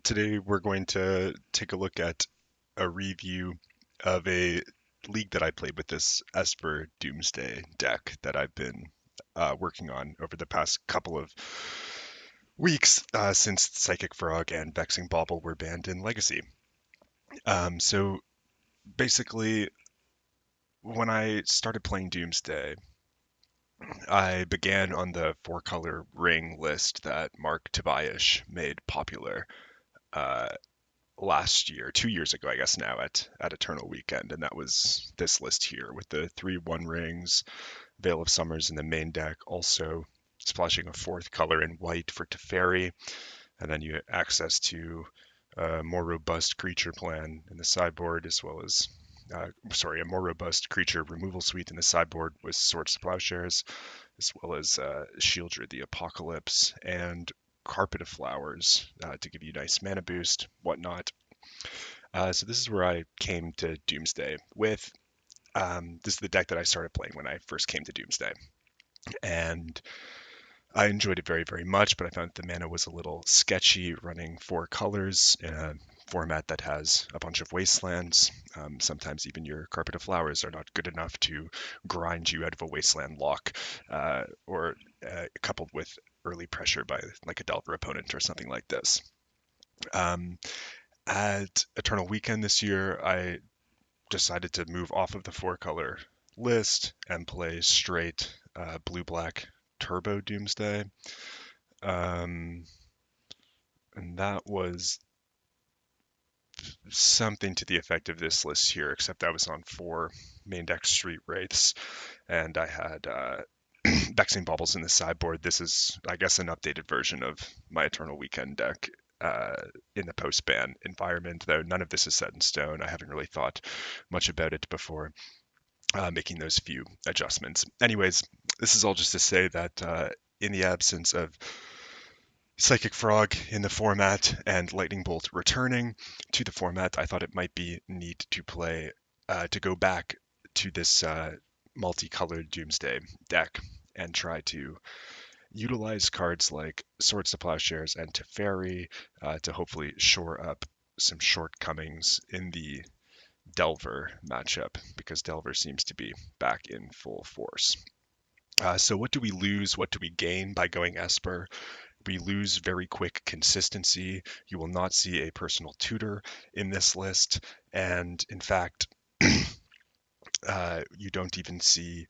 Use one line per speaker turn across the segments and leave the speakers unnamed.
Today we're going to take a look at a review of a league that I played with, this Esper Doomsday deck that I've been working on over the past couple of weeks since Psychic Frog and Vexing Bauble were banned in Legacy. So basically, when I started playing Doomsday, I began on the four-color ring list that Mark Tobias made popular. Uh, Last year, 2 years ago, I guess now at Eternal Weekend, and that was this list here with the three One Rings, Veil of Summers in the main deck, also splashing a fourth color in white for Teferi, and then you get access to a more robust creature plan in the sideboard, as well as a more robust creature removal suite in the sideboard with Swords to Plowshares, as well as Shieldred the Apocalypse and Carpet of Flowers to give you nice mana boost, whatnot. So this is where I came to Doomsday with. This is the deck that I started playing when I first came to Doomsday, and I enjoyed it very, very much. But I found the mana was a little sketchy, running four colors in a format that has a bunch of wastelands. Sometimes even your Carpet of Flowers are not good enough to grind you out of a wasteland lock, or coupled with early pressure by like a Delver opponent or something like this. Um, at Eternal Weekend this year, I decided to move off of the four color list and play straight blue black Turbo Doomsday. Um, and that was something to the effect of this list here, except I was on four main deck Street Wraiths, and I had Vexing Baubles in the sideboard. This is, I guess, an updated version of my Eternal Weekend deck in the post-ban environment, though none of this is set in stone. I haven't really thought much about it before making those few adjustments. Anyways, this is all just to say that in the absence of Psychic Frog in the format and Lightning Bolt returning to the format, I thought it might be neat to play, to go back to this multicolored Doomsday deck and try to utilize cards like Swords to Plowshares and Teferi to hopefully shore up some shortcomings in the Delver matchup, because Delver seems to be back in full force. So what do we lose? What do we gain by going Esper? We lose very quick consistency. You will not see a personal tutor in this list. And in fact, you don't even see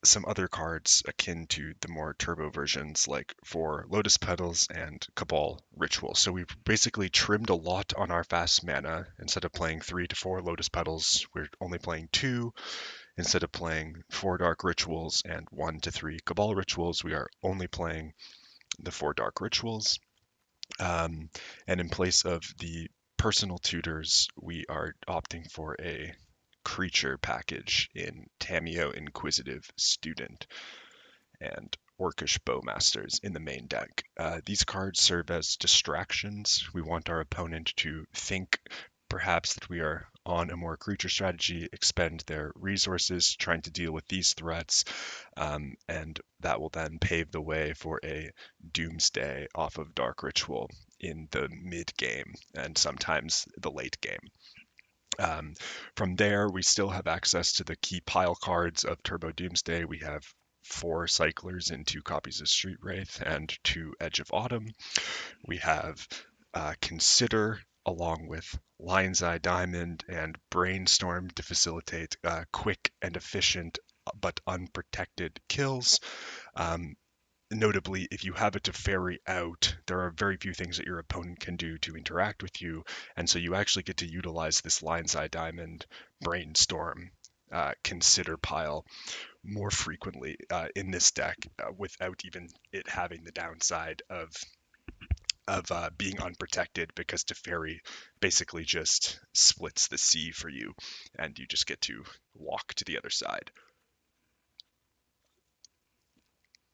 some other cards akin to the more turbo versions, like for Lotus Petals and Cabal Ritual. So we've basically trimmed a lot on our fast mana. Instead of playing 3 to 4 Lotus Petals, we're only playing 2. Instead of playing 4 Dark Rituals and 1 to 3 Cabal Rituals, we are only playing the 4 Dark Rituals. And in place of the personal tutors, we are opting for a creature package in Tameo Inquisitive Student and Orcish Bowmasters in the main deck. These cards serve as distractions. We want our opponent to think perhaps that we are on a more creature strategy, expend their resources trying to deal with these threats, and that will then pave the way for a Doomsday off of Dark Ritual in the mid game and sometimes the late game. Um, from there, we still have access to the key pile cards of Turbo Doomsday. We have 4 Cyclers and 2 copies of Street Wraith and 2 Edge of Autumn. We have Consider along with Lion's Eye Diamond and Brainstorm to facilitate quick and efficient but unprotected kills. Um, Notably, if you have it to ferry out, there are very few things that your opponent can do to interact with you, and so you actually get to utilize this Lion's Eye Diamond, Brainstorm, Consider pile more frequently in this deck without even it having the downside of being unprotected, because Teferi basically just splits the sea for you, and you just get to walk to the other side.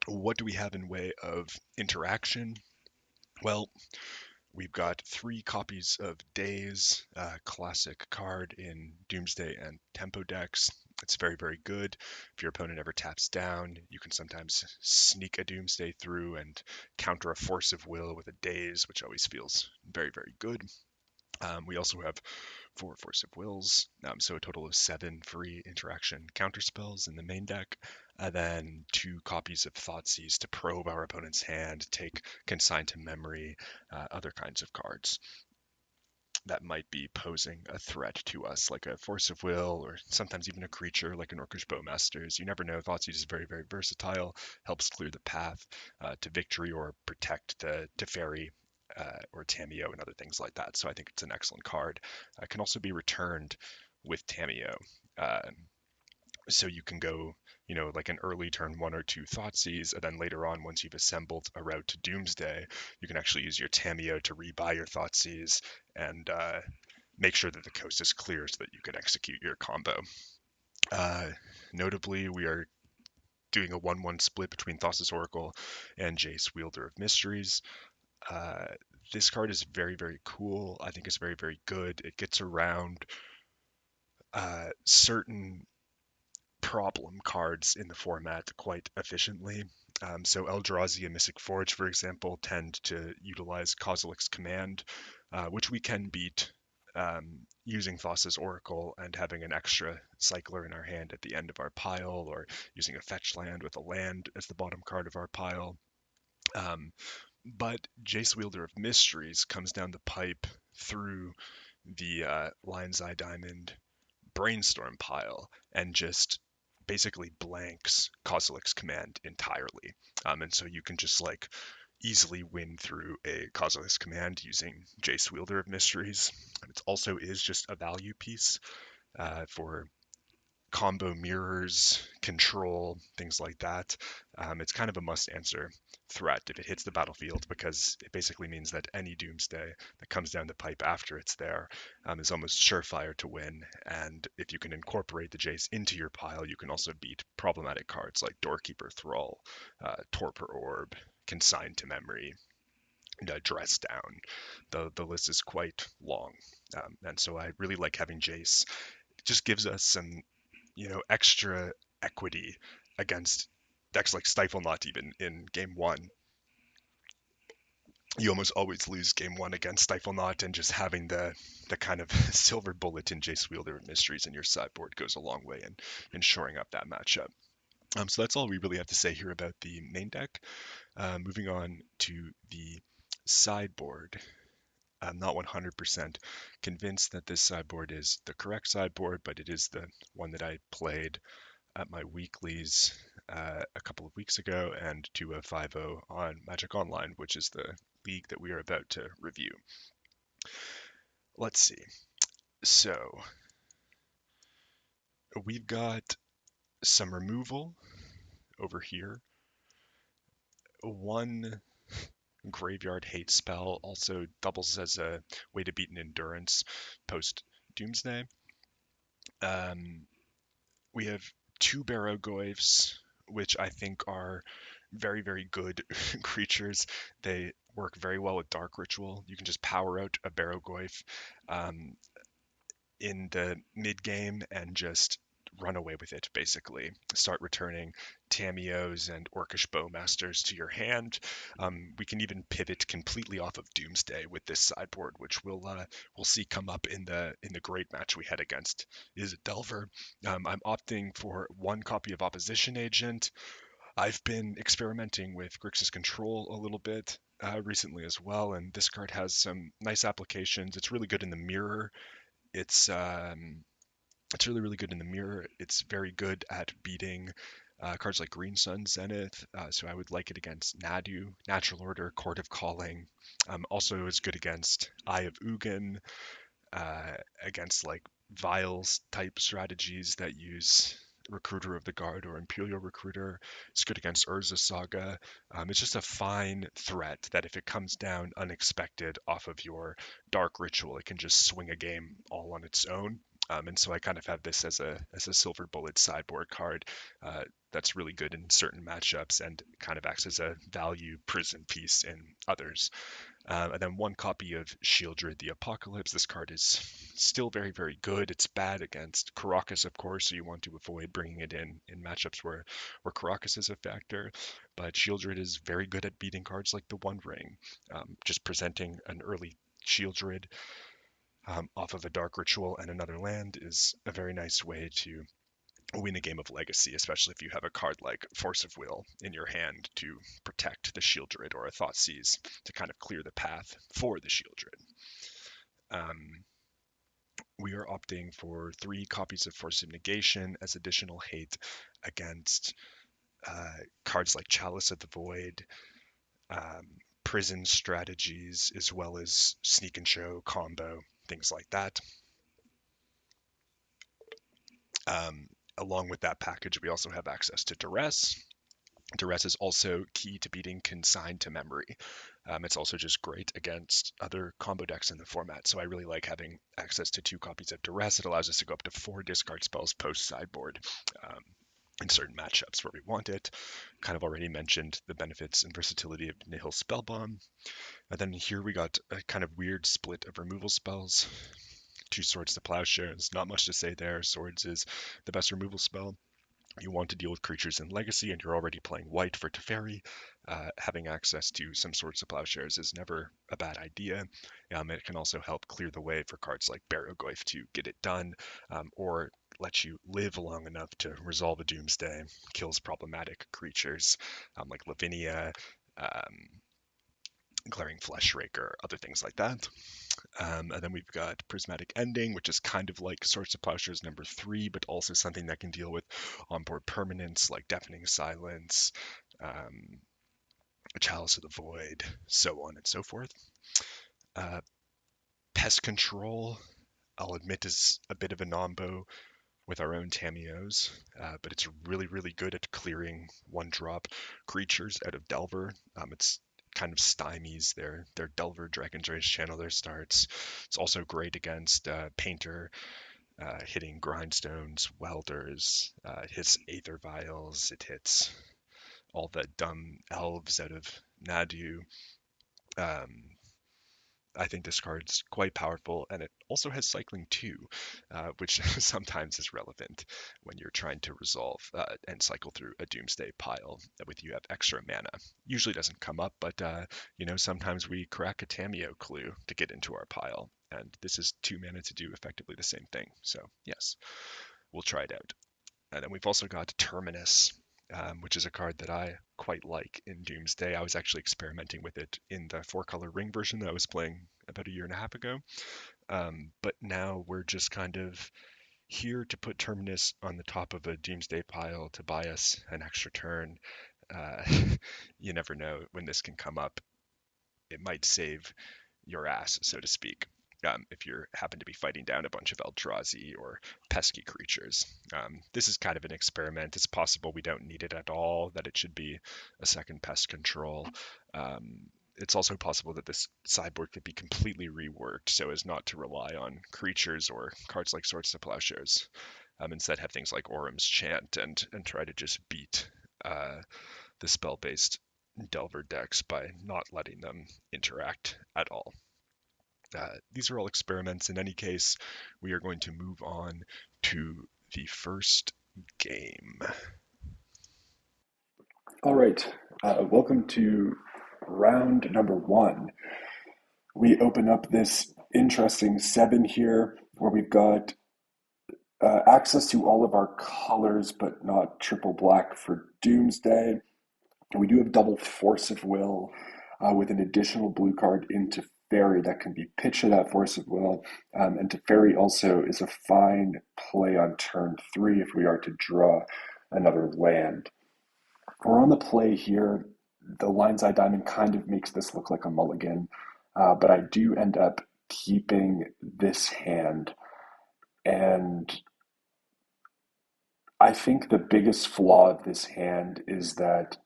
What do we have in way of interaction? Well, we've got 3 copies of Days, classic card in Doomsday and Tempo decks. It's very, very good. If your opponent ever taps down, you can sometimes sneak a Doomsday through and counter a Force of Will with a Daze, which always feels very, very good. We also have 4 Force of Wills, so a total of 7 free interaction counter spells in the main deck. And then 2 copies of Thoughtseize to probe our opponent's hand, take Consign to Memory, other kinds of cards that might be posing a threat to us, like a Force of Will, or sometimes even a creature like an Orcish Bowmasters. You never know. Thoughtseize is very, very versatile, helps clear the path to victory or protect the Teferi or Tamiyo and other things like that. So I think it's an excellent card. It can also be returned with Tamiyo. Uh, so you can go, like an early turn 1 or 2 Thoughtseize, and then later on, once you've assembled a route to Doomsday, you can actually use your Tamiyo to rebuy your Thoughtseize and make sure that the coast is clear so that you can execute your combo. Uh, Notably, we are doing a 1-1 split between Thassa's Oracle and Jace, Wielder of Mysteries. Uh, this card is very, very cool. I think it's very, very good. It gets around certain problem cards in the format quite efficiently. So Eldrazi and Mystic Forge, for example, tend to utilize Kozilek's Command, which we can beat using Thassa's Oracle and having an extra cycler in our hand at the end of our pile, or using a fetch land with a land as the bottom card of our pile. Um, but Jace Wielder of Mysteries comes down the pipe through the Lion's Eye Diamond Brainstorm pile and just basically blanks Kozilek's Command entirely. And so you can just like easily win through a Kozilek's Command using Jace Wielder of Mysteries. And it also is just a value piece for combo mirrors, control, things like that. It's kind of a must answer threat if it hits the battlefield, because it basically means that any Doomsday that comes down the pipe after it's there is almost surefire to win. And if you can incorporate the Jace into your pile, you can also beat problematic cards like Doorkeeper Thrall, Torpor Orb, Consign to Memory, Dress Down. The list is quite long. And so I really like having Jace. It just gives us some extra equity against decks like Stifle Not. Even in game one, you almost always lose game one against Stifle Not, and just having the kind of silver bullet in Jace Wielder of Mysteries in your sideboard goes a long way in shoring up that matchup. So that's all we really have to say here about the main deck. Moving on to the sideboard. I'm not 100% convinced that this sideboard is the correct sideboard, but it is the one that I played at my weeklies a couple of weeks ago, and to a 5-0 on Magic Online, which is the league that we are about to review. Let's see. So we've got some removal over here. One Graveyard Hate spell also doubles as a way to beat an endurance post Doomsday. We have 2 Barrow-goyfs, which I think are very, very good creatures. They work very well with Dark Ritual. You can just power out a Barrow-goyf in the mid game and just run away with it, basically. Start returning Tamiyos and Orcish Bowmasters to your hand. We can even pivot completely off of Doomsday with this sideboard, which we'll see come up in the great match we had against Is it Delver. I'm opting for 1 copy of Opposition Agent. I've been experimenting with Grixis Control a little bit recently as well, and this card has some nice applications. It's really good in the mirror. It's really, really good in the mirror. It's very good at beating cards like Green Sun Zenith, so I would like it against Nadu, Natural Order, Court of Calling. Also is good against Eye of Ugin, against like Vials type strategies that use Recruiter of the Guard or Imperial Recruiter. It's good against Urza Saga. It's just a fine threat that if it comes down unexpected off of your Dark Ritual, it can just swing a game all on its own. And so I kind of have this as a silver bullet sideboard card that's really good in certain matchups and kind of acts as a value prison piece in others. And then one copy of Shieldred the Apocalypse. This card is still very, very good. It's bad against Karakas, of course, so you want to avoid bringing it in matchups where Karakas is a factor. But Shieldred is very good at beating cards like the One Ring. Just presenting an early Shieldred off of a Dark Ritual and another land is a very nice way to win a game of Legacy, especially if you have a card like Force of Will in your hand to protect the Shieldred or a Thoughtseize to kind of clear the path for the Shieldred. We are opting for 3 copies of Force of Negation as additional hate against cards like Chalice of the Void, Prison Strategies, as well as Sneak and Show, Combo, things like that. Along with that package, we also have access to Duress. Duress is also key to beating Consigned to Memory. It's also just great against other combo decks in the format, so I really like having access to 2 copies of Duress. It allows us to go up to 4 discard spells post-sideboard in certain matchups where we want it. Kind of already mentioned the benefits and versatility of Nihil Spellbomb. And then here we got a kind of weird split of removal spells. 2 Swords to Plowshares, not much to say there. Swords is the best removal spell. You want to deal with creatures in Legacy and you're already playing white for Teferi, having access to some Swords to Plowshares is never a bad idea. It can also help clear the way for cards like Barrogoyf to get it done, or let you live long enough to resolve a Doomsday, kills problematic creatures like Lavinia, Glaring Fleshraker, other things like that. And then we've got Prismatic Ending, which is kind of like Swords to Plowshares number 3, but also something that can deal with onboard permanents like Deafening Silence, Chalice of the Void, so on and so forth. Pest Control, I'll admit, is a bit of a nombo with our own Tamios, but it's really, really good at clearing 1-drop creatures out of Delver. It's kind of stymies their Delver Dragon's Rage Channeler starts. It's also great against Painter, hitting Grindstones, Welders, it hits Aether Vials, it hits all the dumb elves out of Nadu. I think this card's quite powerful, and it also has cycling 2, which sometimes is relevant when you're trying to resolve and cycle through a Doomsday pile with you have extra mana. Usually doesn't come up, but sometimes we crack a Tameo clue to get into our pile, and this is 2 mana to do effectively the same thing. So yes, we'll try it out. And then we've also got Terminus, which is a card that I quite like in Doomsday. I was actually experimenting with it in the 4-color ring version that I was playing about a year and a half ago. But now we're just kind of here to put Terminus on the top of a Doomsday pile to buy us an extra turn. You never know when this can come up. It might save your ass, so to speak. If you happen to be fighting down a bunch of Eldrazi or pesky creatures. This is kind of an experiment. It's possible we don't need it at all, that it should be a second pest control. It's also possible that this sideboard could be completely reworked so as not to rely on creatures or cards like Swords to Plowshares. Instead have things like Orum's Chant and try to just beat the spell-based Delver decks by not letting them interact at all. These are all experiments. In any case, we are going to move on to the first game.
All right, welcome to round number 1. We open up this interesting 7 here where we've got access to all of our colors, but not triple black for Doomsday. We do have double Force of Will with an additional blue card into Teferi that can be pitched to that Force of Will. And Teferi also is a fine play on turn 3 if we are to draw another land. We're on the play here. The Lion's Eye Diamond kind of makes this look like a mulligan, but I do end up keeping this hand. And I think the biggest flaw of this hand is that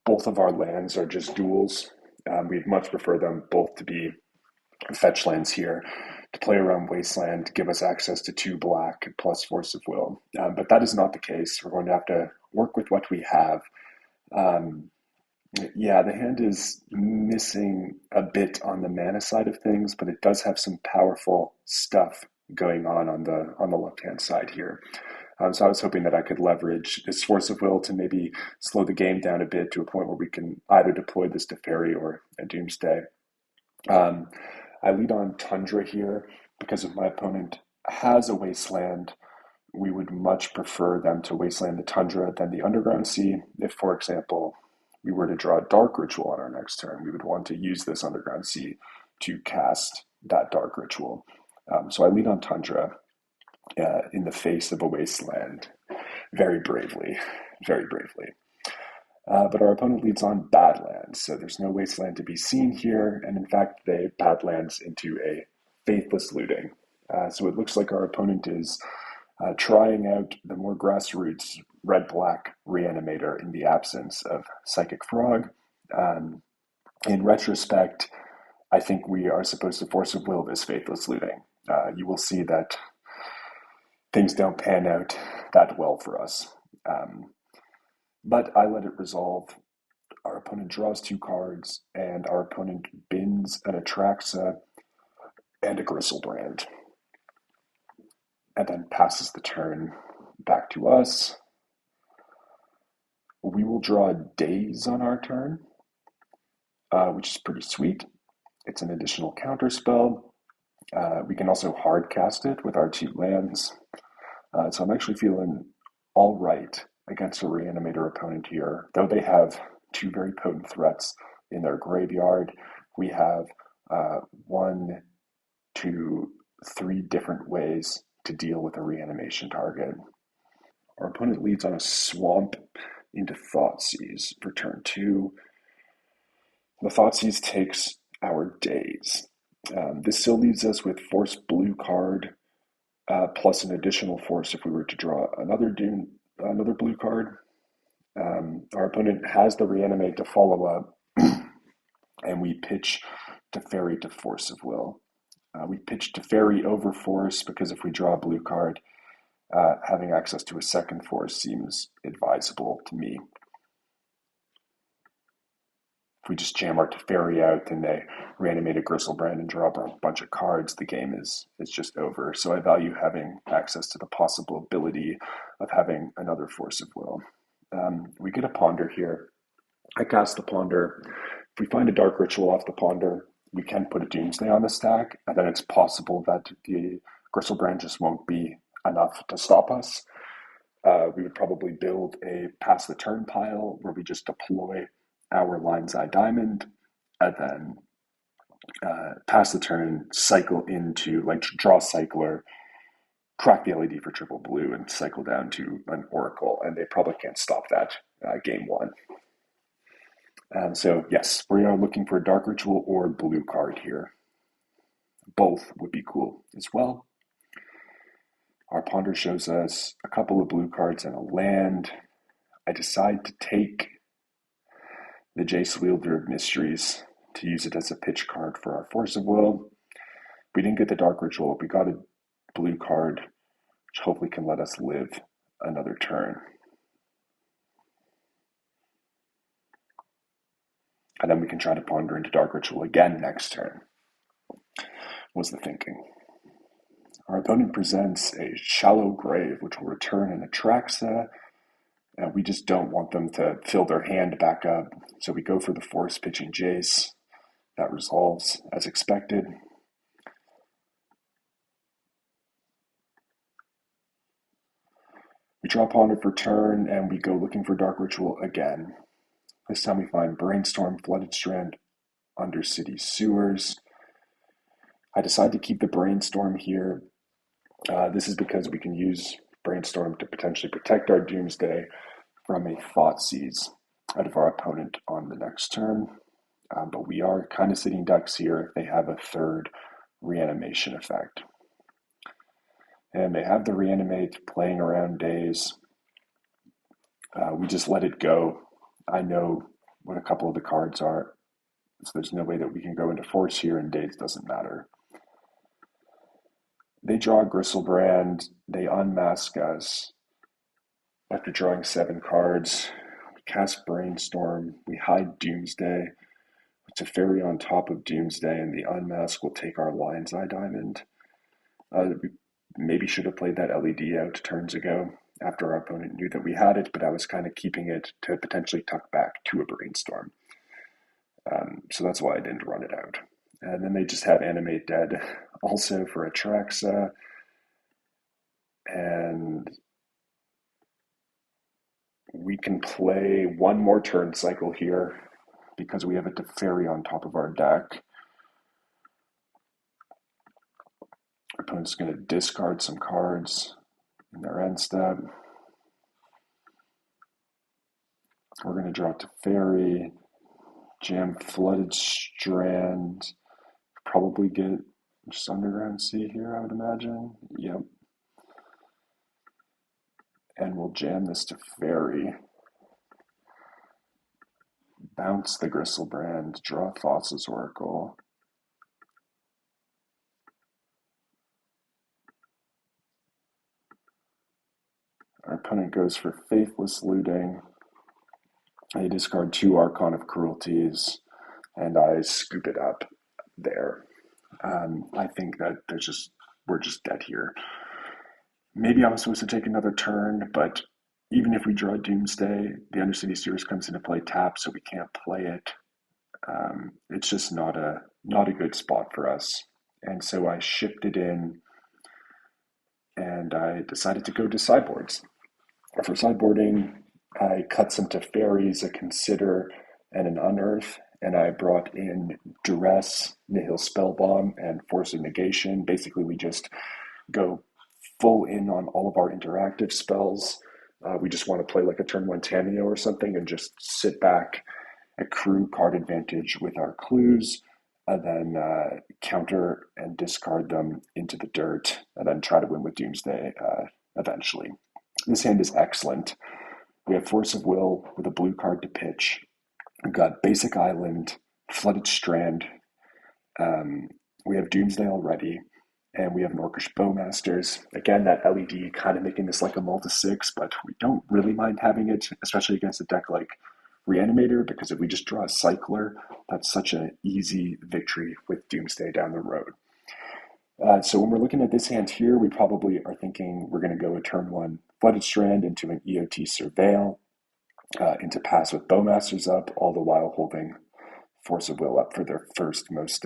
both of our lands are just duals. We'd much prefer them both to be fetch lands here to play around Wasteland, give us access to 2 black plus Force of Will. But that is not the case. We're going to have to work with what we have. Yeah, the hand is missing a bit on the mana side of things, but it does have some powerful stuff going on the left hand side here. So I was hoping that I could leverage this force of will to maybe slow the game down a bit to a point where we can either deploy this to Fairy or a Doomsday. Um, I lead on Tundra here because if my opponent has a Wasteland, we would much prefer them to Wasteland the Tundra than the Underground Sea. If, for example, we were to draw a Dark Ritual on our next turn, we would want to use this Underground Sea to cast that Dark Ritual. So I lead on Tundra in the face of a Wasteland very bravely, very bravely. But our opponent leads on Badlands, so there's no Wasteland to be seen here, and in fact, they Badlands into a Faithless Looting. So it looks like our opponent is trying out the more grassroots red-black Reanimator in the absence of Psychic Frog. Um, in retrospect, I think we are supposed to force of will this Faithless Looting. You will see that things don't pan out that well for us. Um, but I let it resolve. Our opponent draws two cards, and our opponent bins an Atraxa and a Gristlebrand, and then passes the turn back to us. We will draw Daze on our turn, which is pretty sweet. It's an additional counter spell. We can also hard cast it with our two lands. So I'm actually feeling all right against a Reanimator opponent here. Though they have two very potent threats in their graveyard, we have one, two, three different ways to deal with a reanimation target. Our opponent leads on a Swamp into Thoughtseize for turn two. The Thoughtseize takes our Daze. This still leaves us with Force Blue card, plus an additional force if we were to draw another blue card. Our opponent has the Reanimate to follow up, and we pitch Teferi to Force of Will. We pitch Teferi over Force because if we draw a blue card, having access to a second force seems advisable to me. If we just jam our Teferi out and they reanimate a Gristlebrand and draw a bunch of cards, the game is just over. So I value having access to the possible ability of having another force of will. We get a Ponder here. I cast the Ponder. If we find a Dark Ritual off the Ponder, we can put a Doomsday on the stack, and then it's possible that the Gristlebrand just won't be enough to stop us. We would probably build a pass the turn pile where we just deploy our Lion's Eye Diamond, and then pass the turn, cycle into, like, draw Cycler, crack the LED for triple blue, and cycle down to an Oracle, and they probably can't stop that game one. So yes, we are looking for a Dark Ritual or blue card here. Both would be cool as well. Our Ponder shows us a couple of blue cards and a land. I decide to take the Jace Wielder of Mysteries to use it as a pitch card for our Force of Will. We didn't get the Dark Ritual. We got a blue card, which hopefully can let us live another turn. And then we can try to Ponder into Dark Ritual again next turn, was the thinking. Our opponent presents a Shallow Grave, which will return an Atraxa, and we just don't want them to fill their hand back up. So we go for the Force, pitching Jace. That resolves as expected. We draw Ponder for turn, and we go looking for Dark Ritual again. This time we find Brainstorm, Flooded Strand, Undercity Sewers. I decide to keep the Brainstorm here. This is because we can use Brainstorm to potentially protect our Doomsday from a Thoughtseize out of our opponent on the next turn. But we are kind of sitting ducks here if they have a third reanimation effect. And they have the reanimate playing around Daze. We just let it go. I know what a couple of the cards are, so there's no way that we can go into Force here, and Daze doesn't matter. They draw Gristlebrand. They unmask us. After drawing 7 cards, we cast Brainstorm, we hide Doomsday, it's a fairy on top of Doomsday, and the unmask will take our Lion's Eye Diamond. We maybe should have played that LED out turns ago after our opponent knew that we had it, but I was kind of keeping it to potentially tuck back to a Brainstorm. So that's why I didn't run it out. And then they just have Animate Dead also for Atraxa. And we can play one more turn cycle here because we have a Teferi on top of our deck. Our opponent's going to discard some cards in their end step. We're going to draw Teferi, jam Flooded Strand, probably get just Underground Sea here, I would imagine. Yep. And we'll jam this Teferi. Bounce the Gristlebrand, draw Thought's Oracle. Our opponent goes for Faithless Looting. I discard 2 Archon of Cruelties, and I scoop it up there. I think that we're just dead here. Maybe I was supposed to take another turn, but even if we draw Doomsday, the Undercity Series comes into play tapped, so we can't play it. It's just not a good spot for us. And so I shipped it in, and I decided to go to sideboards. For sideboarding, I cut some Teferis, a Consider, and an Unearth, and I brought in Duress, Nihil Spellbomb, and Force of Negation. Basically, we just go full in on all of our interactive spells. We just want to play like a turn 1 Tameo or something and just sit back, accrue card advantage with our clues, and then counter and discard them into the dirt, and then try to win with Doomsday eventually. This hand is excellent. We have Force of Will with a blue card to pitch. We've got Basic Island, Flooded Strand. We have Doomsday already, and we have an Orcish Bowmasters. Again, that LED kind of making this like a multi-6, but we don't really mind having it, especially against a deck like Reanimator, because if we just draw a Cycler, that's such an easy victory with Doomsday down the road. So when we're looking at this hand here, we probably are thinking we're going to go a turn 1 Flooded Strand into an EOT Surveil, into pass with Bowmasters up, all the while holding Force of Will up for their first most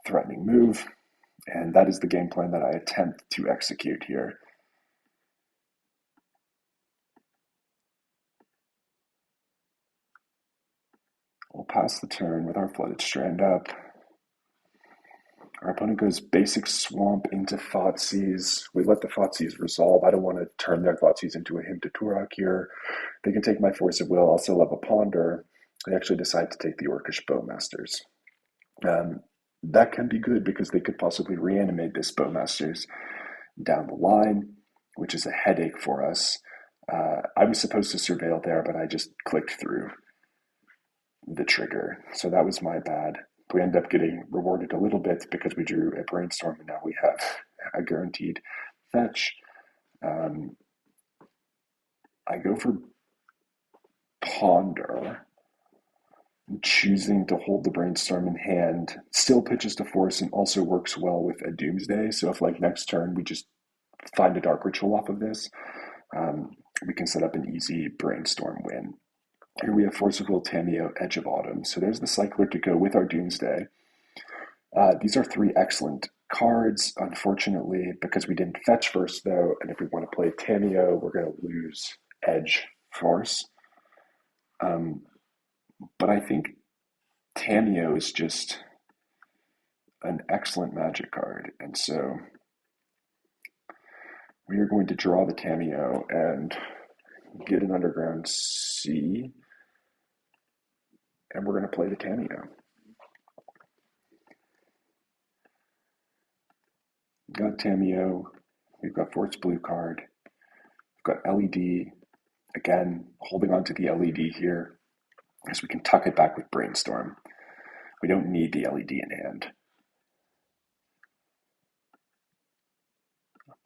threatening move. And that is the game plan that I attempt to execute here. We'll pass the turn with our Flooded Strand up. Our opponent goes Basic Swamp into Thoughtseize. We let the Thoughtseize resolve. I don't want to turn their Thoughtseize into a Hymn to Turok here. They can take my Force of Will. I'll still have a Ponder. They actually decide to take the Orcish Bowmasters. That can be good because they could possibly reanimate this Bowmasters down the line, which is a headache for us. I was supposed to surveil there, but I just clicked through the trigger. So that was my bad. We end up getting rewarded a little bit because we drew a Brainstorm, and now we have a guaranteed fetch. I go for Ponder, choosing to hold the Brainstorm in hand. Still pitches to Force and also works well with a Doomsday. So if like next turn we just find a Dark Ritual off of this, we can set up an easy Brainstorm win. Here we have Force of Will, Tameo, Edge of Autumn. So there's the Cycler to go with our Doomsday. These are 3 excellent cards, unfortunately, because we didn't fetch first, though, and if we want to play Tameo, we're going to lose Edge Force. But I think Tameo is just an excellent Magic card, and so we are going to draw the Tameo and get an Underground Sea, and we're going to play the Tameo. We've got Tameo, we've got Force Blue card, we've got LED, again, holding on to the LED here, because we can tuck it back with Brainstorm. We don't need the LED in hand.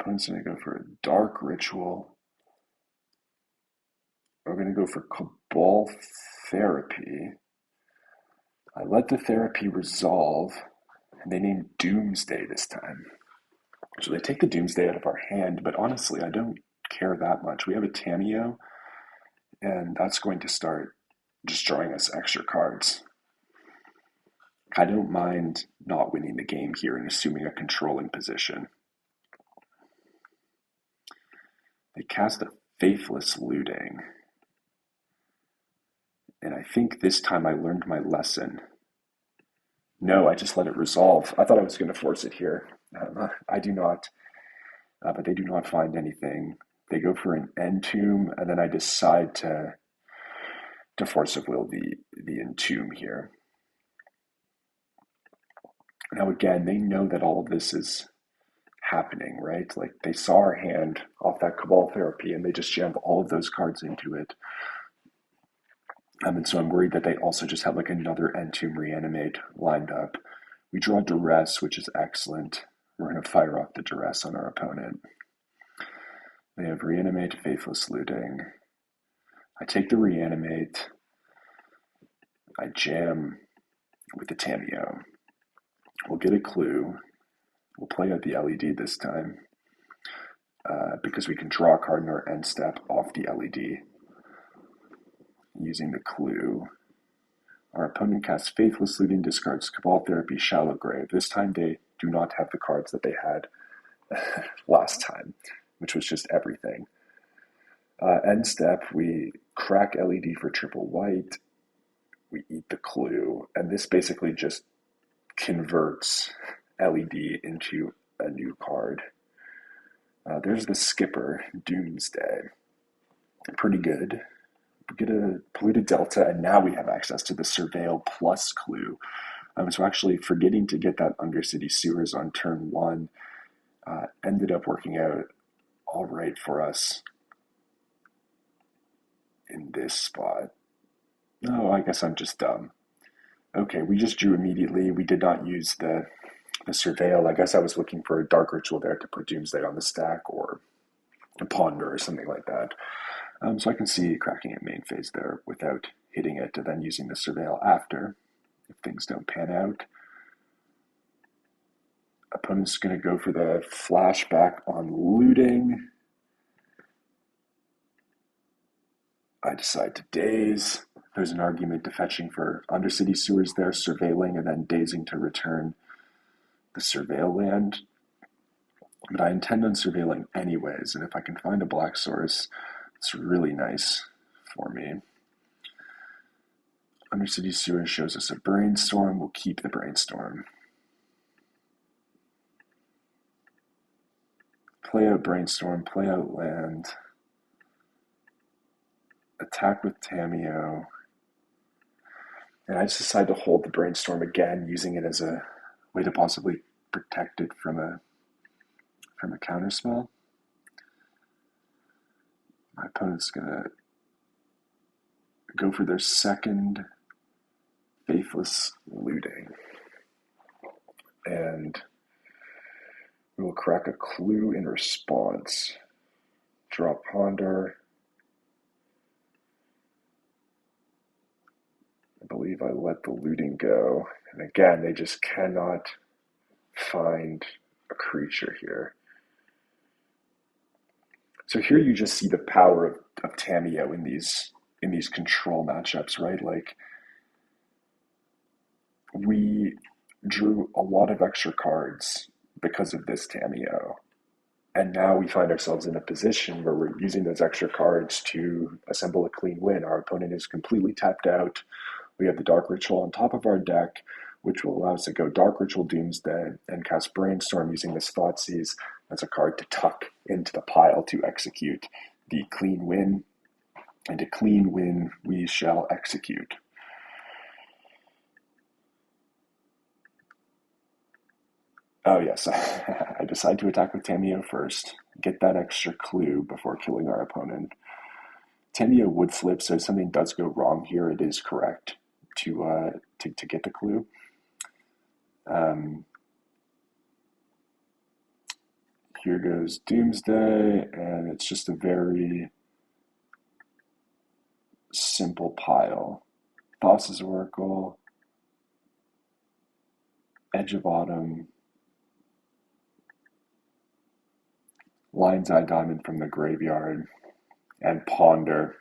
Opponent's going to go for a Dark Ritual. We're going to go for Cabal Therapy. I let the therapy resolve, and they named Doomsday this time. So they take the Doomsday out of our hand, but honestly, I don't care that much. We have a Tameo, and that's going to start destroying us extra cards. I don't mind not winning the game here and assuming a controlling position. They cast a Faithless Looting. And I think this time I learned my lesson. No, I just let it resolve. I thought I was going to force it here. I do not, but they do not find anything. They go for an Entomb, and then I decide to force of will the Entomb here. Now again, they know that all of this is happening, right? Like they saw our hand off that Cabal Therapy, and they just jammed all of those cards into it. And so I'm worried that they also just have like another Entomb Reanimate lined up. We draw Duress, which is excellent. We're going to fire off the Duress on our opponent. They have Reanimate, Faithless Looting. I take the Reanimate. I jam with the Tameo. We'll get a clue. We'll play out the LED this time because we can draw a card in our end step off the LED using the clue. Our opponent casts Faithless Looting, discards Cabal Therapy, Shallow Grave. This time they do not have the cards that they had last time, which was just everything. End step, we crack LED for triple white. We eat the clue, and this basically just converts LED into a new card. There's the Skipper, Doomsday. Pretty good. We get a polluted delta, and now we have access to the Surveil plus clue. So actually forgetting to get that Undercity Sewers on turn one ended up working out all right for us in this spot. No, I guess I'm just dumb. Okay, we just drew immediately. We did not use the Surveil. I guess I was looking for a Dark Ritual there to put Doomsday on the stack, or a Ponder or something like that. So I can see cracking it main phase there without hitting it, and then using the Surveil after if things don't pan out. Opponent's going to go for the flashback on looting. I decide to daze. There's an argument to fetching for Undercity Sewers there, surveilling, and then dazing to return the Surveil land. But I intend on surveilling anyways, and if I can find a black source, it's really nice for me. Undercity Sewers shows us a Brainstorm. We'll keep the Brainstorm. Play out Brainstorm, play out land. Attack with Tameo. And I just decide to hold the Brainstorm again, using it as a way to possibly protect it from a counterspell. My opponent's gonna go for their second Faithless Looting. And we will crack a clue in response. Draw Ponder. I believe I let the looting go. And again, they just cannot find a creature here. So here you just see the power of Tameo in these control matchups, right? Like we drew a lot of extra cards because of this Tameo. And now we find ourselves in a position where we're using those extra cards to assemble a clean win. Our opponent is completely tapped out. We have the Dark Ritual on top of our deck, which will allow us to go Dark Ritual Doomsday and cast Brainstorm using this Thoughtseize as a card to tuck into the pile to execute the clean win. And a clean win we shall execute. Oh yes, I decide to attack with Tameo first, get that extra clue before killing our opponent. Tameo would flip, so if something does go wrong here, it is correct to get the clue. Here goes Doomsday, and it's just a very simple pile. Thassa's Oracle, Edge of Autumn, Lion's Eye Diamond from the graveyard, and Ponder.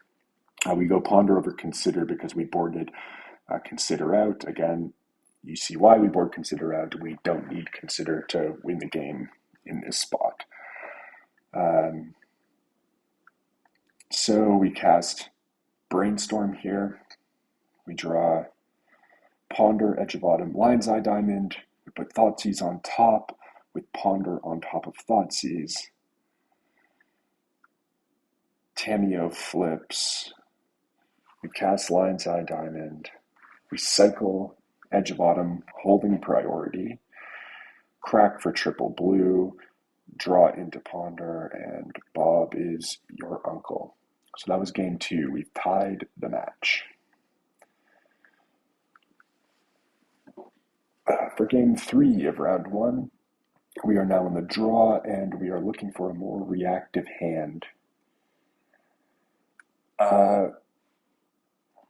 We go Ponder over Consider because we boarded Consider out. Again, you see why we board Consider out. We don't need Consider to win the game in this spot. So we cast Brainstorm here. We draw Ponder, Edge of Autumn, Lion's Eye Diamond. We put Thoughtseize on top with Ponder on top of Thoughtseize. Tamiyo flips. We cast Lion's Eye Diamond. We cycle Edge of Autumn, holding priority. Crack for triple blue. Draw into Ponder, and Bob is your uncle. So that was game 2. We've tied the match. For game 3 of round 1, we are now in the draw, and we are looking for a more reactive hand.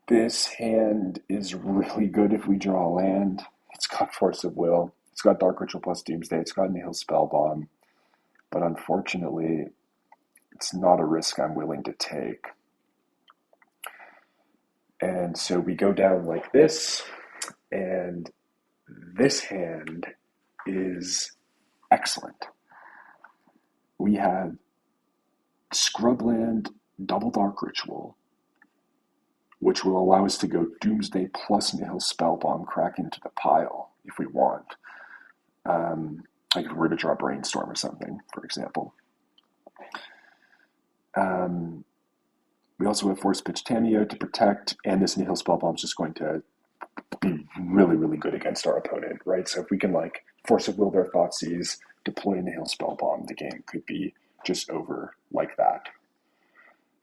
This hand is really good if we draw a land. It's got Force of Will. It's got Dark Ritual plus Doomsday. It's got Nihil Spellbomb. But unfortunately, it's not a risk I'm willing to take. And so we go down like this, and this hand is excellent. We have Scrubland, Double Dark Ritual, which will allow us to go Doomsday plus Nihil Spellbomb, crack into the pile if we want. Like if we were to draw Brainstorm or something, for example. We also have Force Pitch Tamiyo to protect, and this Nihil Spellbomb is just going to be really, really good against our opponent, right? So if we can like Force of Will their Thoughtseize, deploy Nihil Spellbomb, the game could be just over like that.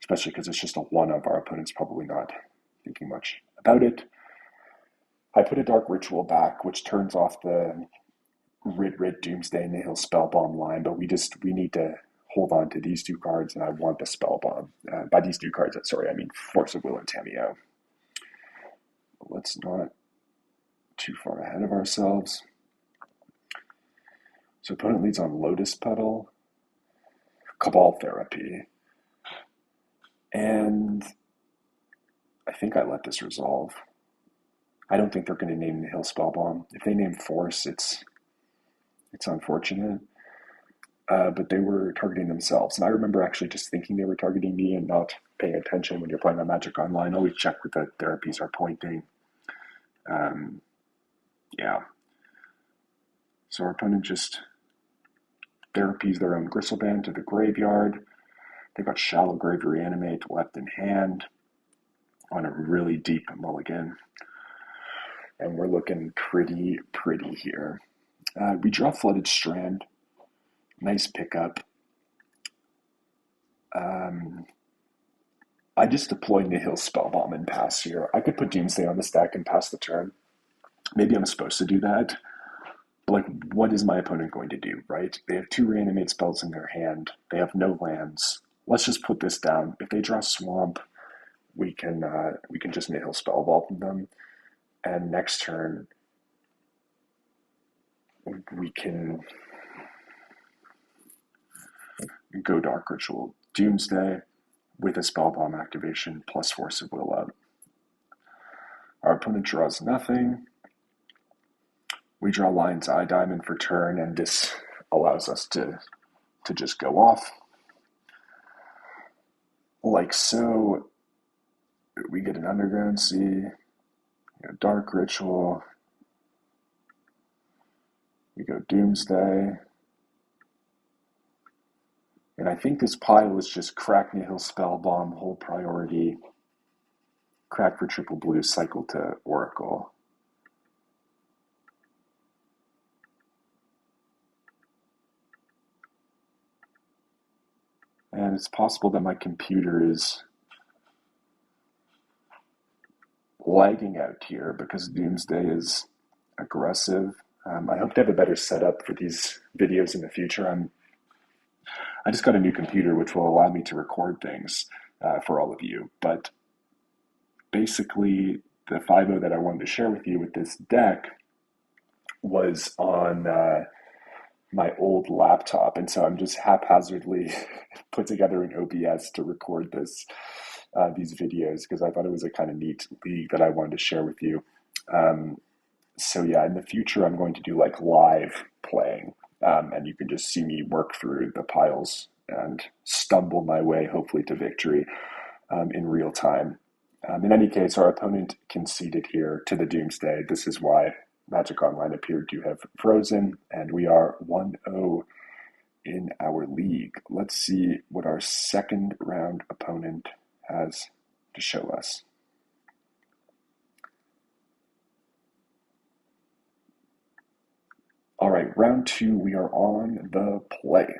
Especially because it's just a 1-of, our opponent's probably not thinking much about it. I put a Dark Ritual back, which turns off the Rid Doomsday Nihil Spellbomb line, but we need to hold on to these 2 cards, and I want the Spellbomb. By these 2 cards, sorry, I mean Force of Will and Tamiyo. Let's not too far ahead of ourselves. So opponent leads on Lotus Petal, Cabal Therapy, and I think I let this resolve. I don't think they're going to name Nihil Spellbomb. If they name Force, it's unfortunate. But they were targeting themselves. And I remember actually just thinking they were targeting me and not paying attention when you're playing on Magic Online. Always check what the therapies are pointing. Yeah. So our opponent just therapies their own Gristleband to the graveyard. They got Shallow Grave Reanimate left in hand on a really deep mulligan. And we're looking pretty here. We draw Flooded Strand. Nice pickup. I just deploy Nihil Spellbomb and pass here. I could put Doomsday on the stack and pass the turn. Maybe I'm supposed to do that. But like, what is my opponent going to do, right? They have 2 reanimate spells in their hand. They have no lands. Let's just put this down. If they draw Swamp, we can just Nihil Spellbomb them. And next turn, we can go Dark Ritual Doomsday with a Spellbomb activation plus Force of Will up. Our opponent draws nothing. We draw Lion's Eye Diamond for turn, and this allows us to just go off. Like so, we get an Underground Sea, a Dark Ritual, we go Doomsday, and I think this pile is just crack Nihil Spellbomb, hold priority, crack for triple blue, cycle to Oracle. And it's possible that my computer is lagging out here because Doomsday is aggressive. I hope to have a better setup for these videos in the future. I just got a new computer which will allow me to record things for all of you, but basically the 5-0 that I wanted to share with you with this deck was on my old laptop, and so I'm just haphazardly put together an OBS to record these videos because I thought it was a kind of neat league that I wanted to share with you. Um, so yeah, in the future, I'm going to do like live playing, and you can just see me work through the piles and stumble my way, hopefully, to victory in real time. In any case, our opponent conceded here to the Doomsday. This is why Magic Online appeared to have frozen, and we are 1-0 in our league. Let's see what our second round opponent has to show us. All right, round two, we are on the play.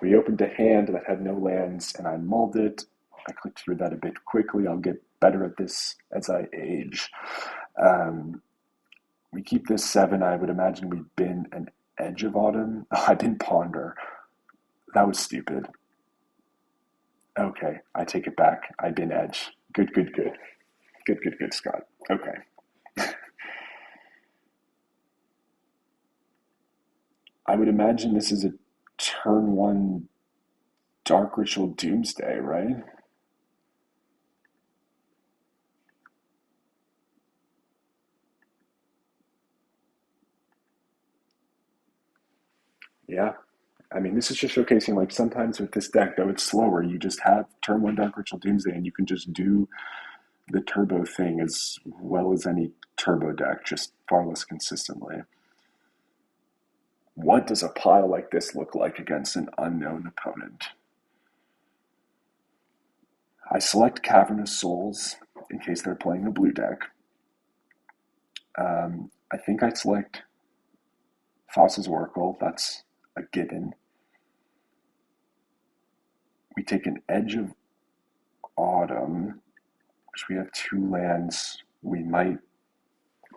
We opened a hand that had no lands, and I mulled it. I clicked through that a bit quickly. I'll get better at this as I age. We keep this 7. I would imagine we bin an Edge of Autumn. Oh, I didn't Ponder. That was stupid. Okay, I take it back. I bin Edge. Good, good, good. Good, good, good, Scott. Okay. I would imagine this is a turn 1 Dark Ritual Doomsday, right? Yeah. I mean, this is just showcasing like sometimes with this deck, though it's slower, you just have turn 1 Dark Ritual Doomsday and you can just do the turbo thing as well as any turbo deck, just far less consistently. What does a pile like this look like against an unknown opponent? I select Cavernous Souls in case they're playing a blue deck. I think I select Foss's Oracle. That's a given. We take an Edge of Autumn, which we have 2 lands. We might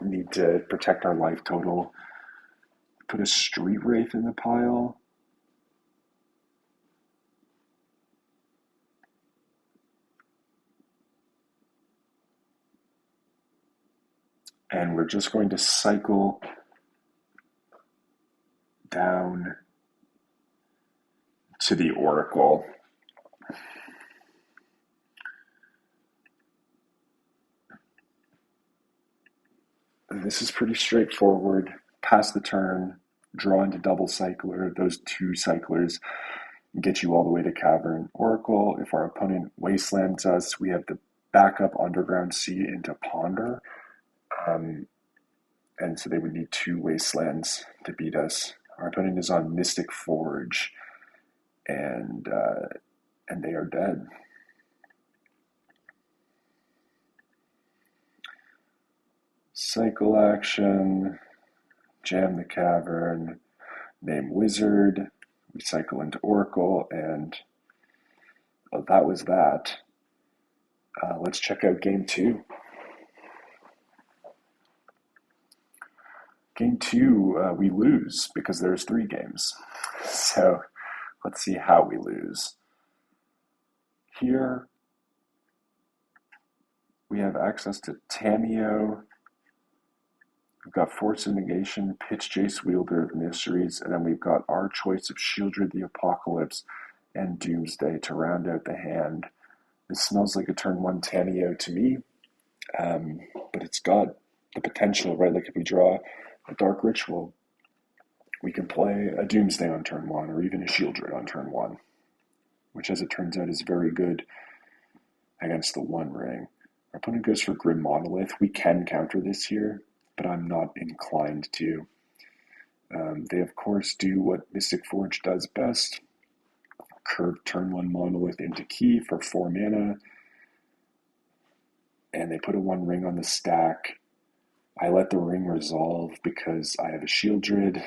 need to protect our life total. Put a Street Wraith in the pile. And we're just going to cycle down to the Oracle. This is pretty straightforward. Pass the turn, draw into double cycler. Those 2 cyclers get you all the way to Cavern Oracle. If our opponent wastelands us, we have the backup Underground Sea into Ponder. And so they would need 2 wastelands to beat us. Our opponent is on Mystic Forge, and they are dead. Cycle action, jam the Cavern, name Wizard, we cycle into Oracle, and well, that was that. Let's check out game 2. Game 2, we lose because there's 3 games. So let's see how we lose. Here, we have access to Tameo. We've got Force of Negation, Pitch Jace, Wielder of Mysteries, and then we've got our choice of Shieldred the Apocalypse and Doomsday to round out the hand. This smells like a turn 1 Tameo to me, but it's got the potential, right? Like if we draw a Dark Ritual, we can play a Doomsday on turn 1 or even a Shieldred on turn 1, which as it turns out is very good against the One Ring. Our opponent goes for Grim Monolith. We can counter this here, but I'm not inclined to. They, of course, do what Mystic Forge does best. Curve turn 1 Monolith into key for 4 mana, and they put a 1 ring on the stack. I let the ring resolve because I have a Shieldred,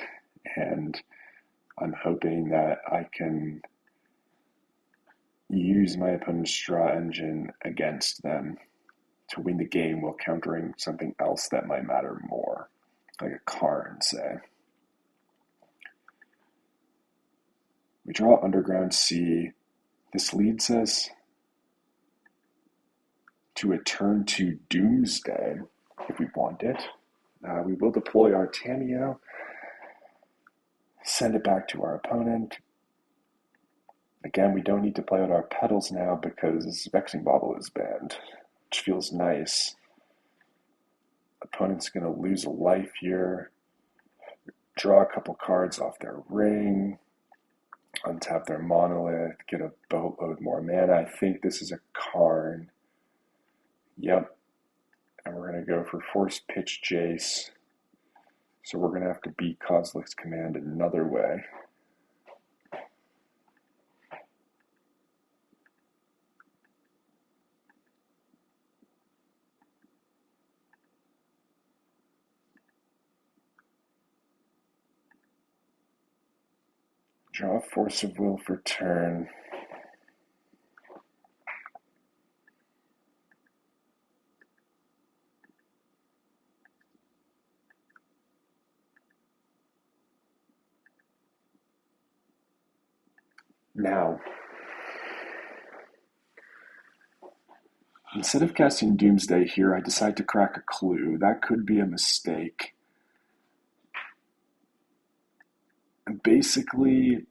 and I'm hoping that I can use my opponent's draw engine against them to win the game while countering something else that might matter more, like a Karn, say. We draw Underground Sea. This leads us to a turn to Doomsday if we want it. We will deploy our Tamiyo, send it back to our opponent. Again, we don't need to play out our petals now because Vexing Bauble is banned, which feels nice. Opponent's going to lose a life here. Draw a couple cards off their ring. Untap their monolith. Get a boatload more mana. I think this is a Karn. Yep. And we're going to go for Force Pitch Jace. So we're going to have to beat Kozilek's Command another way. Draw Force of Will for turn. Now, instead of casting Doomsday here, I decide to crack a clue. That could be a mistake. Basically,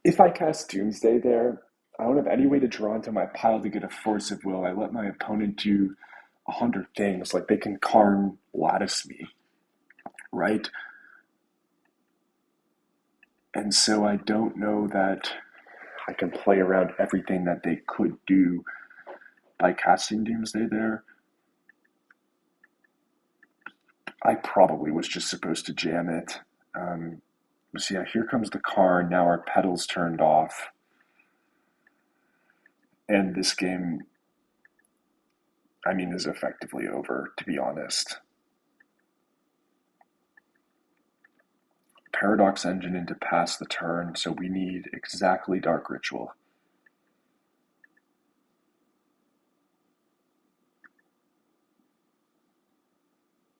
if I cast Doomsday there, I don't have any way to draw into my pile to get a Force of Will. I let my opponent do 100 things, like they can Karn Lattice me, right? And so I don't know that I can play around everything that they could do by casting Doomsday there. I probably was just supposed to jam it. So yeah, here comes the Karn. Now our petals turned off. And this game, I mean, is effectively over, to be honest. Paradox Engine in to pass the turn, so we need exactly Dark Ritual.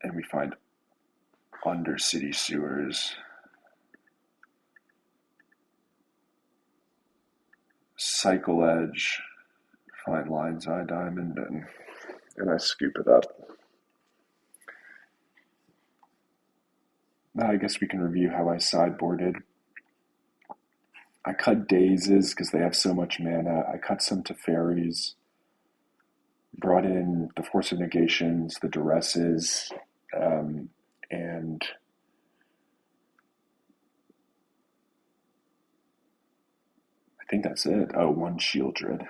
And we find Undercity Sewers. Cycle Edge, find Lion's Eye Diamond, and I scoop it up. Now I guess we can review how I sideboarded. I cut Dazes because they have so much mana. I cut some Teferis, brought in the Force of Negations, the Duresses, and I think that's it. Oh, one Shieldred.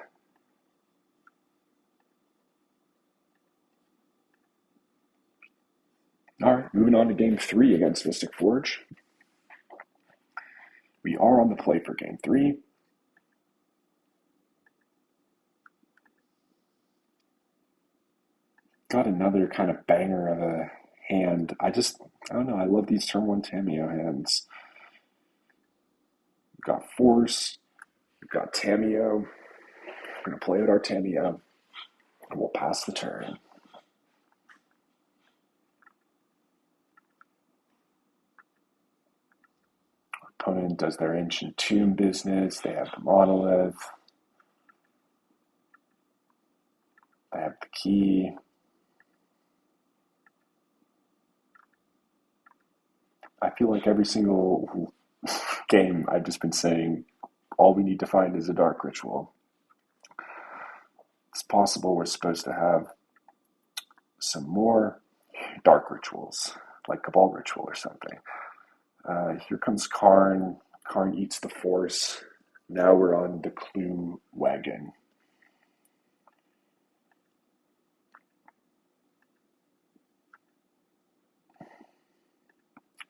All right, moving on to game 3 against Mystic Forge. We are on the play for game 3. Got another kind of banger of a hand. I don't know, I love these turn 1 Tamiyo hands. We've got Force, we've got Tamiyo. We're going to play out our Tamiyo, and we'll pass the turn. Opponent does their Ancient Tomb business. They have the Monolith. They have the key. I feel like every single game I've just been saying, all we need to find is a Dark Ritual. It's possible we're supposed to have some more Dark Rituals, like Cabal Ritual or something. Here comes Karn. Karn eats the Force. Now we're on the clue wagon.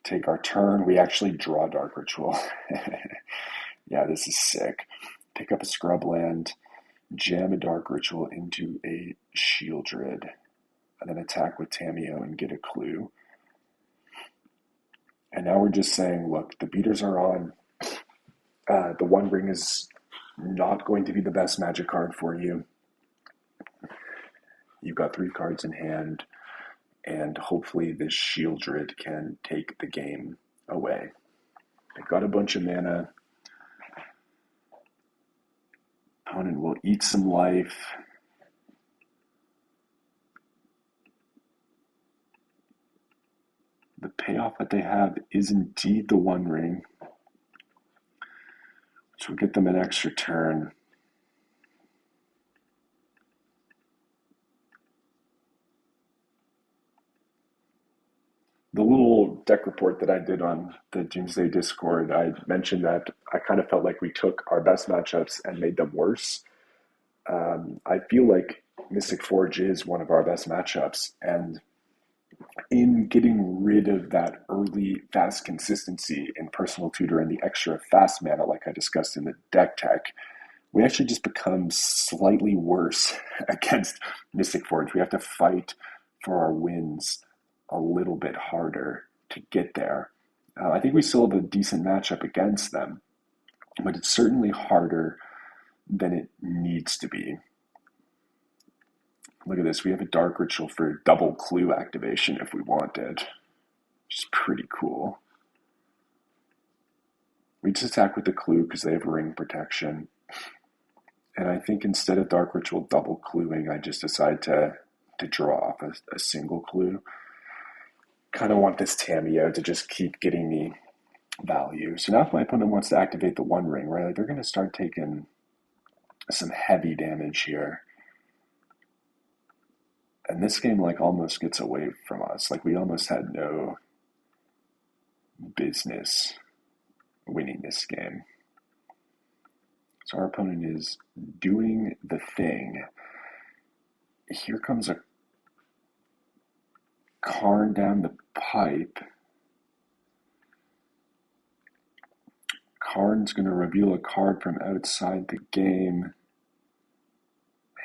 Take our turn. We actually draw Dark Ritual. Yeah, this is sick. Pick up a Scrubland, jam a Dark Ritual into a Shieldred, and then attack with Tamiyo and get a clue. And now we're just saying, look, the beaters are on. The One Ring is not going to be the best magic card for you. You've got 3 cards in hand, and hopefully this Shieldred can take the game away. They've got a bunch of mana. Opponent will eat some life. The payoff that they have is indeed the One Ring, which will get them an extra turn. The little deck report that I did on the Doomsday Discord, I mentioned that I kind of felt like we took our best matchups and made them worse. I feel like Mystic Forge is one of our best matchups, and in getting rid of that early fast consistency in Personal Tutor and the extra fast mana, like I discussed in the deck tech, we actually just become slightly worse against Mystic Forge. We have to fight for our wins a little bit harder to get there. I think we still have a decent matchup against them, but it's certainly harder than it needs to be. Look at this. We have a Dark Ritual for double clue activation if we wanted, which is pretty cool. We just attack with the clue because they have ring protection. And I think instead of Dark Ritual double cluing, I just decide to draw off a single clue. Kind of want this Tameo to just keep getting me value. So now if my opponent wants to activate the One Ring, right, they're going to start taking some heavy damage here. And this game like almost gets away from us. Like we almost had no business winning this game. So our opponent is doing the thing. Here comes a Karn down the pipe. Karn's going to reveal a card from outside the game.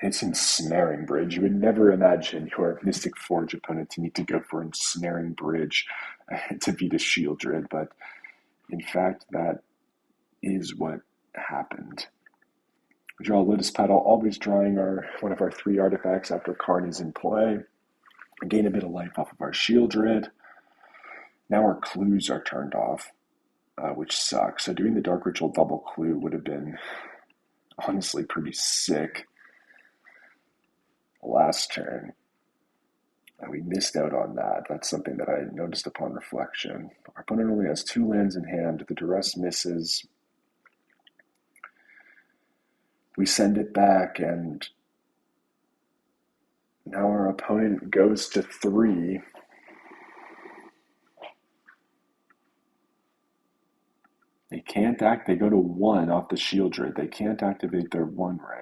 It's Ensnaring Bridge. You would never imagine your Mystic Forge opponent to need to go for Ensnaring Bridge to beat a Shieldred, but in fact, that is what happened. We draw Lotus Petal, always drawing one of our 3 artifacts after Karn is in play. Gain a bit of life off of our Shieldred. Now our clues are turned off, which sucks. So doing the Dark Ritual double clue would have been honestly pretty sick last turn. And we missed out on that. That's something that I noticed upon reflection. Our opponent only has 2 lands in hand. The Duress misses. We send it back, and now our opponent goes to 3. They can't act. They go to 1 off the Shieldred. They can't activate their One Ring.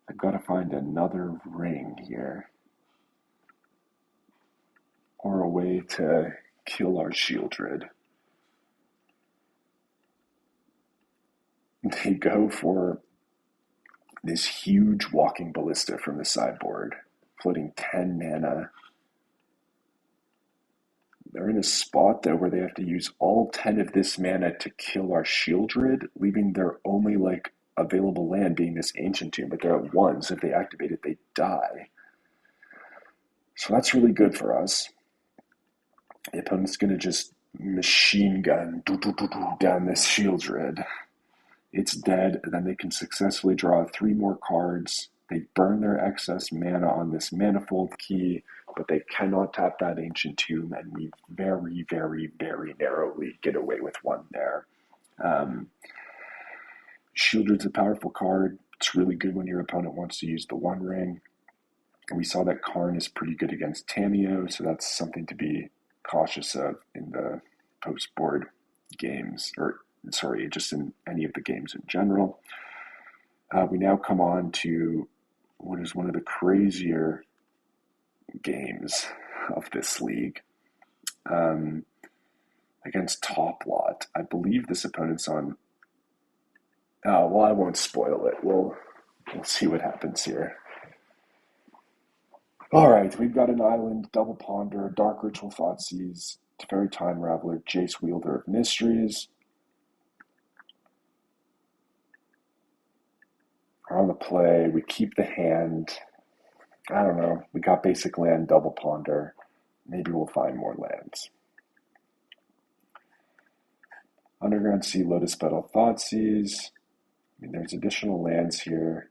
I've got to find another ring here, or a way to kill our Shieldred. They go for this huge Walking Ballista from the sideboard, floating 10 mana. They're in a spot, though, where they have to use all 10 of this mana to kill our Shieldred, leaving their only, available land being this Ancient Tomb, but they're at 1, so if they activate it, they die. So that's really good for us. The opponent's going to just machine gun down this Shieldred. It's dead, and then they can successfully draw 3 more cards. They burn their excess mana on this Manifold Key, but they cannot tap that Ancient Tomb, and we very, very, very narrowly get away with 1 there. Shieldred's a powerful card. It's really good when your opponent wants to use the One Ring. We saw that Karn is pretty good against Tameo, so that's something to be cautious of in the post-board games, just in any of the games in general. We now come on to what is one of the crazier games of this league. Against Top Lot. I believe this opponent's on... Oh, well, I won't spoil it. We'll see what happens here. All right, we've got an island, Double Ponder, Dark Ritual Thoughtseize, Teferi Time Raveler, Jace Wielder of Mysteries. Are on the play, we keep the hand. I don't know, we got basic land, Double Ponder. Maybe we'll find more lands. Underground Sea, Lotus Petal, Thoughtseize. I mean, there's additional lands here.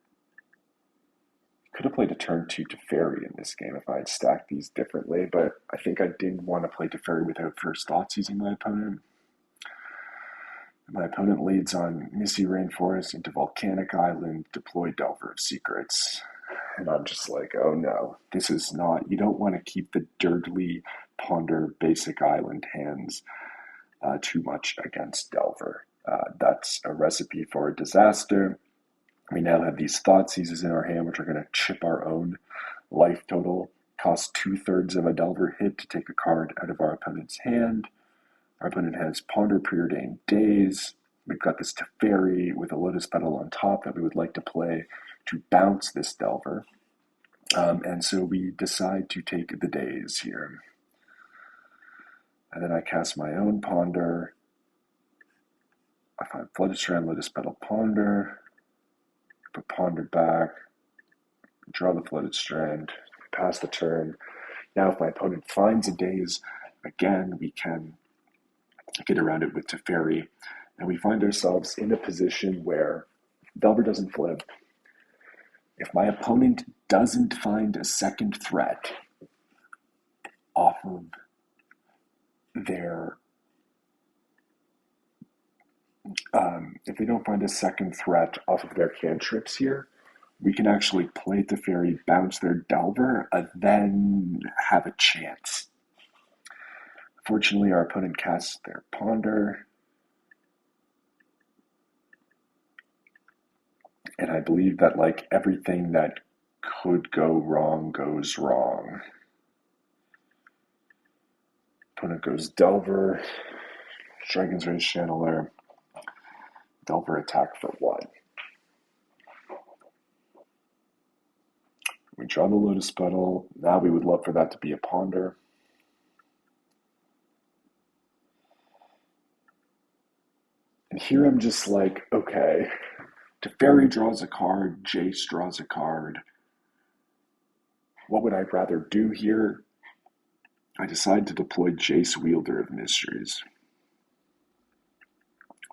Could have played a turn 2 Teferi in this game if I had stacked these differently, but I think I didn't want to play Teferi without first Thoughtseizing my opponent. My opponent leads on Misty Rainforest into Volcanic Island, deploy Delver of Secrets. And I'm just like, oh no, this is not, you don't want to keep the dirtly ponder basic island hands too much against Delver. That's a recipe for a disaster. We now have these Thoughtseizes in our hand, which are going to chip our own life total, cost 2/3 of a Delver hit to take a card out of our opponent's hand. Our opponent has Ponder Preordained Days. We've got this Teferi with a Lotus Petal on top that we would like to play to bounce this Delver. And so we decide to take the Days here. And then I cast my own Ponder. I find Flooded Strand, Lotus Petal, Ponder. Put Ponder back. Draw the Flooded Strand. Pass the turn. Now if my opponent finds a Daze, again, we can get around it with Teferi. And we find ourselves in a position where Delver doesn't flip. If my opponent doesn't find a second threat off of their, if they don't find a second threat off of their cantrips here, we can actually play Teferi, bounce their Delver, and then have a chance. Fortunately, our opponent casts their Ponder. And I believe that like everything that could go wrong goes wrong. Opponent goes Delver, Dragon's Rage Channeler, Delver attack for 1. We draw the Lotus Petal. Now we would love for that to be a Ponder. And here I'm just like, okay, Teferi draws a card, Jace draws a card. What would I rather do here? I decide to deploy Jace, Wielder of Mysteries.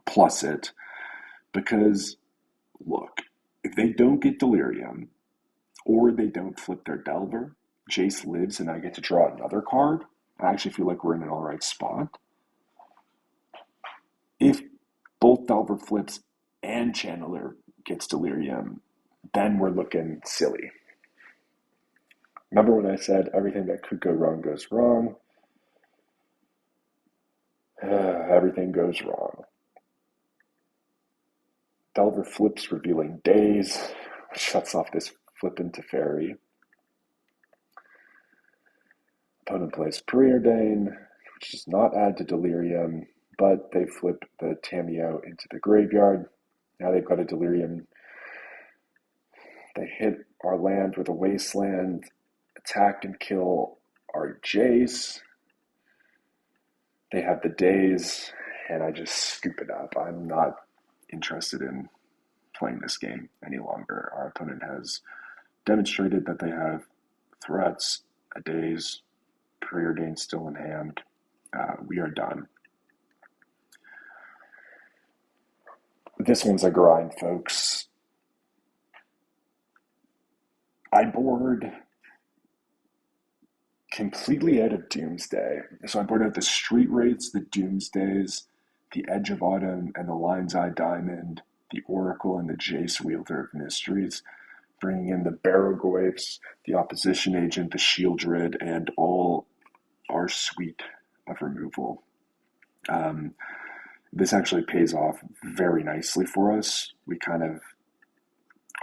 Plus it, because, look, if they don't get Delirium, or they don't flip their Delver, Jace lives and I get to draw another card. I actually feel like we're in an alright spot. If both Delver flips and Channeler gets Delirium, then we're looking silly. Remember when I said everything that could go wrong goes wrong? Everything goes wrong. Delver flips, revealing Days, which shuts off this flippin' Teferi. Opponent plays Preordain, which does not add to Delirium, but they flip the Tamiyo into the graveyard. Now they've got a Delirium. They hit our land with a Wasteland, attack and kill our Jace. They have the Days, and I just scoop it up. I'm not interested in playing this game any longer. Our opponent has demonstrated that they have threats, a Daze, Preordained still in hand. We are done. This one's a grind, folks. I board completely out of Doomsday. So I board out the Street Wraiths, the Doomsdays, the Edge of Autumn, and the Lion's Eye Diamond, the Oracle, and the Jace Wielder of Mysteries, bringing in the Barrogoyfs, the Opposition Agent, the Shieldred, and all our suite of removal. This actually pays off very nicely for us.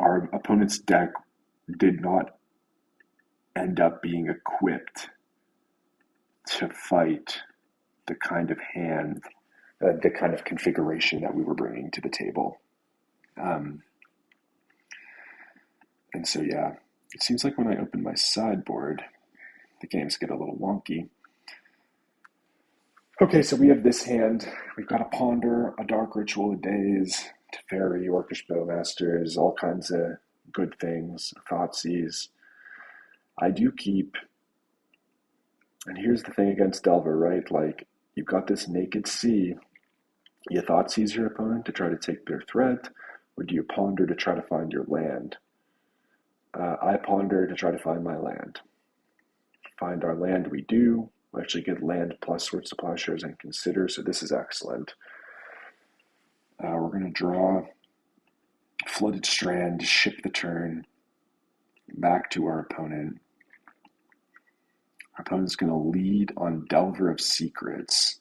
Our opponent's deck did not end up being equipped to fight the kind of hand, the kind of configuration that we were bringing to the table. And so, yeah, it seems like when I open my sideboard, the games get a little wonky. Okay, so we have this hand. We've got a Ponder, a Dark Ritual of Days, Teferi, Orcish Bowmasters, all kinds of good things, Thoughtseize. I do keep, and here's the thing against Delver, right? Like, you've got this Naked Sea, You thought seize your opponent to try to take their threat, or do you ponder to try to find your land? I ponder to try to find my land. Find our land we do. We actually get land plus Swords to Plowshares and Consider, so this is excellent. We're going to draw Flooded Strand, ship the turn back to our opponent. Our opponent's going to lead on Delver of Secrets.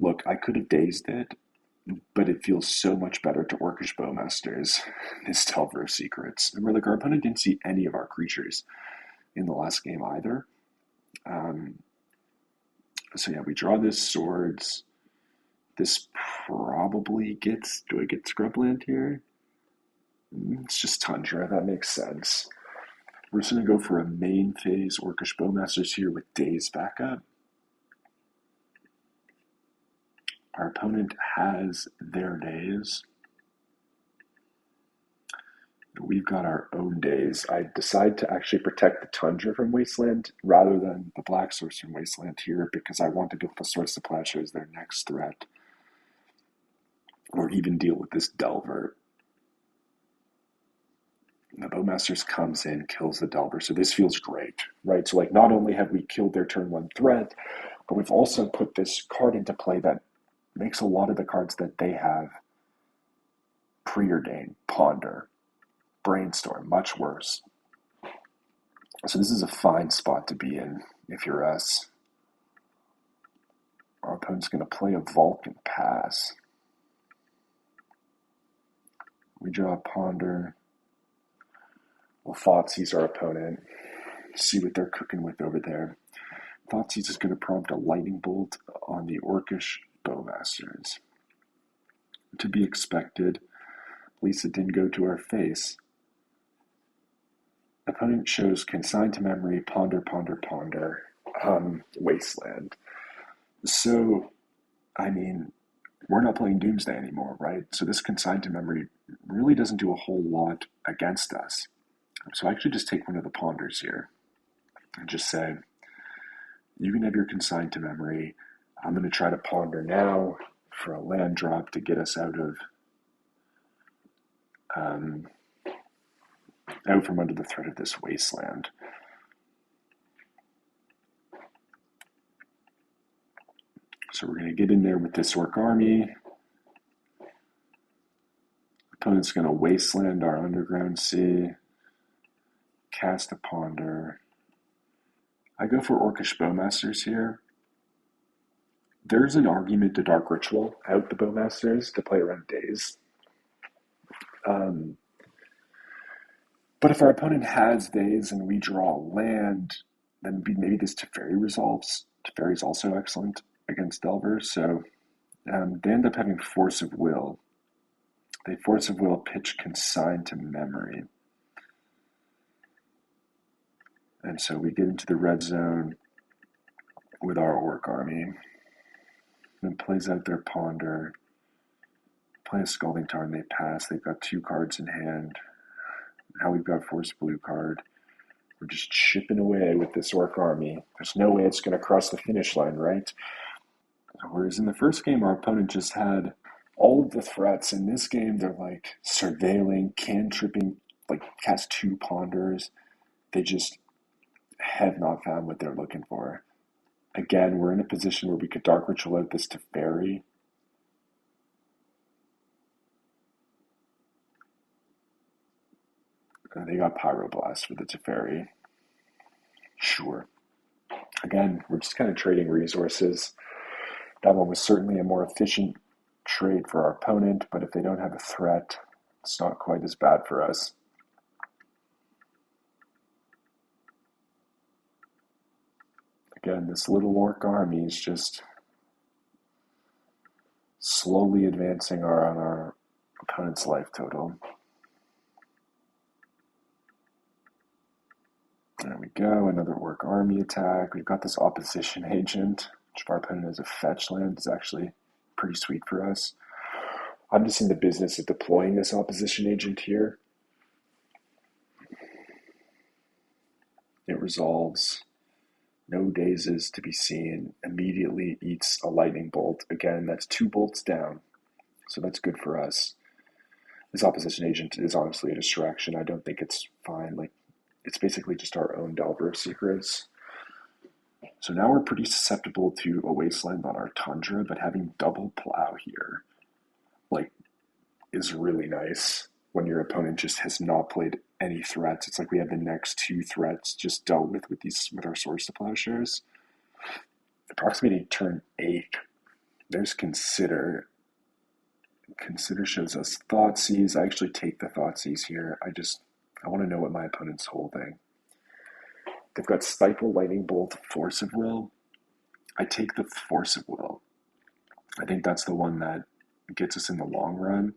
Look, I could have dazed it, but it feels so much better to Orcish Bowmasters this Delver of Secrets. And we're like, our opponent didn't see any of our creatures in the last game either. So yeah, we draw this Swords. This probably gets, do I get Scrubland here? It's just Tundra, that makes sense. We're just going to go for a main phase Orcish Bowmasters here with Daze backup. Our opponent has their Daze. We've got our own Daze. I decide to actually protect the Tundra from Wasteland rather than the Black Source from Wasteland here because I want to get the Swords to Plowshare as their next threat. Or even deal with this Delver. The Bowmasters comes in, kills the Delver, so this feels great, right? So like not only have we killed their turn one threat, but we've also put this card into play that makes a lot of the cards that they have preordain, ponder, brainstorm, much worse. So this is a fine spot to be in if you're us. Our opponent's going to play a Vulcan pass. We draw a ponder. We'll Thoughtseize our opponent. See what they're cooking with over there. Thoughtseize is going to prompt a lightning bolt on the Orcish Bowmasters. To be expected, at least it didn't go to our face. Opponent shows Consign to Memory, Ponder, Ponder, Ponder, Wasteland. So, I mean, we're not playing Doomsday anymore, right? So this Consign to Memory really doesn't do a whole lot against us. So I actually just take one of the Ponders here and just say, you can have your Consign to Memory. I'm going to try to Ponder now for a land drop to get us out from under the threat of this Wasteland. So we're going to get in there with this Orc army. Opponent's going to Wasteland our Underground Sea. Cast a Ponder. I go for Orcish Bowmasters here. There's an argument to Dark Ritual out the Bowmasters to play around Daze. But if our opponent has Daze and we draw land, then maybe this Teferi resolves. Teferi is also excellent against Delver, so they end up having Force of Will. They Force of Will pitch Consign to Memory. And so we get into the red zone with our Orc army. And plays out their Ponder. Play a Scalding Tarn, they pass. They've got 2 cards in hand. Now we've got Force Blue card. We're just chipping away with this Orc army. There's no way it's going to cross the finish line, right? Whereas in the first game, our opponent just had all of the threats. In this game, they're like surveilling, cantripping, like cast 2 Ponders. They just have not found what they're looking for. Again, we're in a position where we could Dark Ritual out this Teferi. They got Pyroblast for the Teferi. Sure. Again, we're just kind of trading resources. That one was certainly a more efficient trade for our opponent, but if they don't have a threat, it's not quite as bad for us. Again, this little Orc army is just slowly advancing on our opponent's life total. There we go, another Orc army attack. We've got this opposition agent, which if our opponent has a fetch land, is actually pretty sweet for us. I'm just in the business of deploying this opposition agent here. It resolves. No dazes to be seen. Immediately eats a lightning bolt. Again, that's 2 bolts down. So that's good for us. This opposition agent is honestly a distraction. I don't think it's fine. Like, it's basically just our own Delver of Secrets. So now we're pretty susceptible to a wasteland on our Tundra, but having double plow here, like, is really nice when your opponent just has not played any threats. It's like we have the next 2 threats just dealt with our Swords to Plowshares. Approximating turn 8, there's Consider. Consider shows us Thoughtseize. I actually take the Thoughtseize here. I want to know what my opponent's holding. They've got Stifle, Lightning Bolt, Force of Will. I take the Force of Will. I think that's the one that gets us in the long run.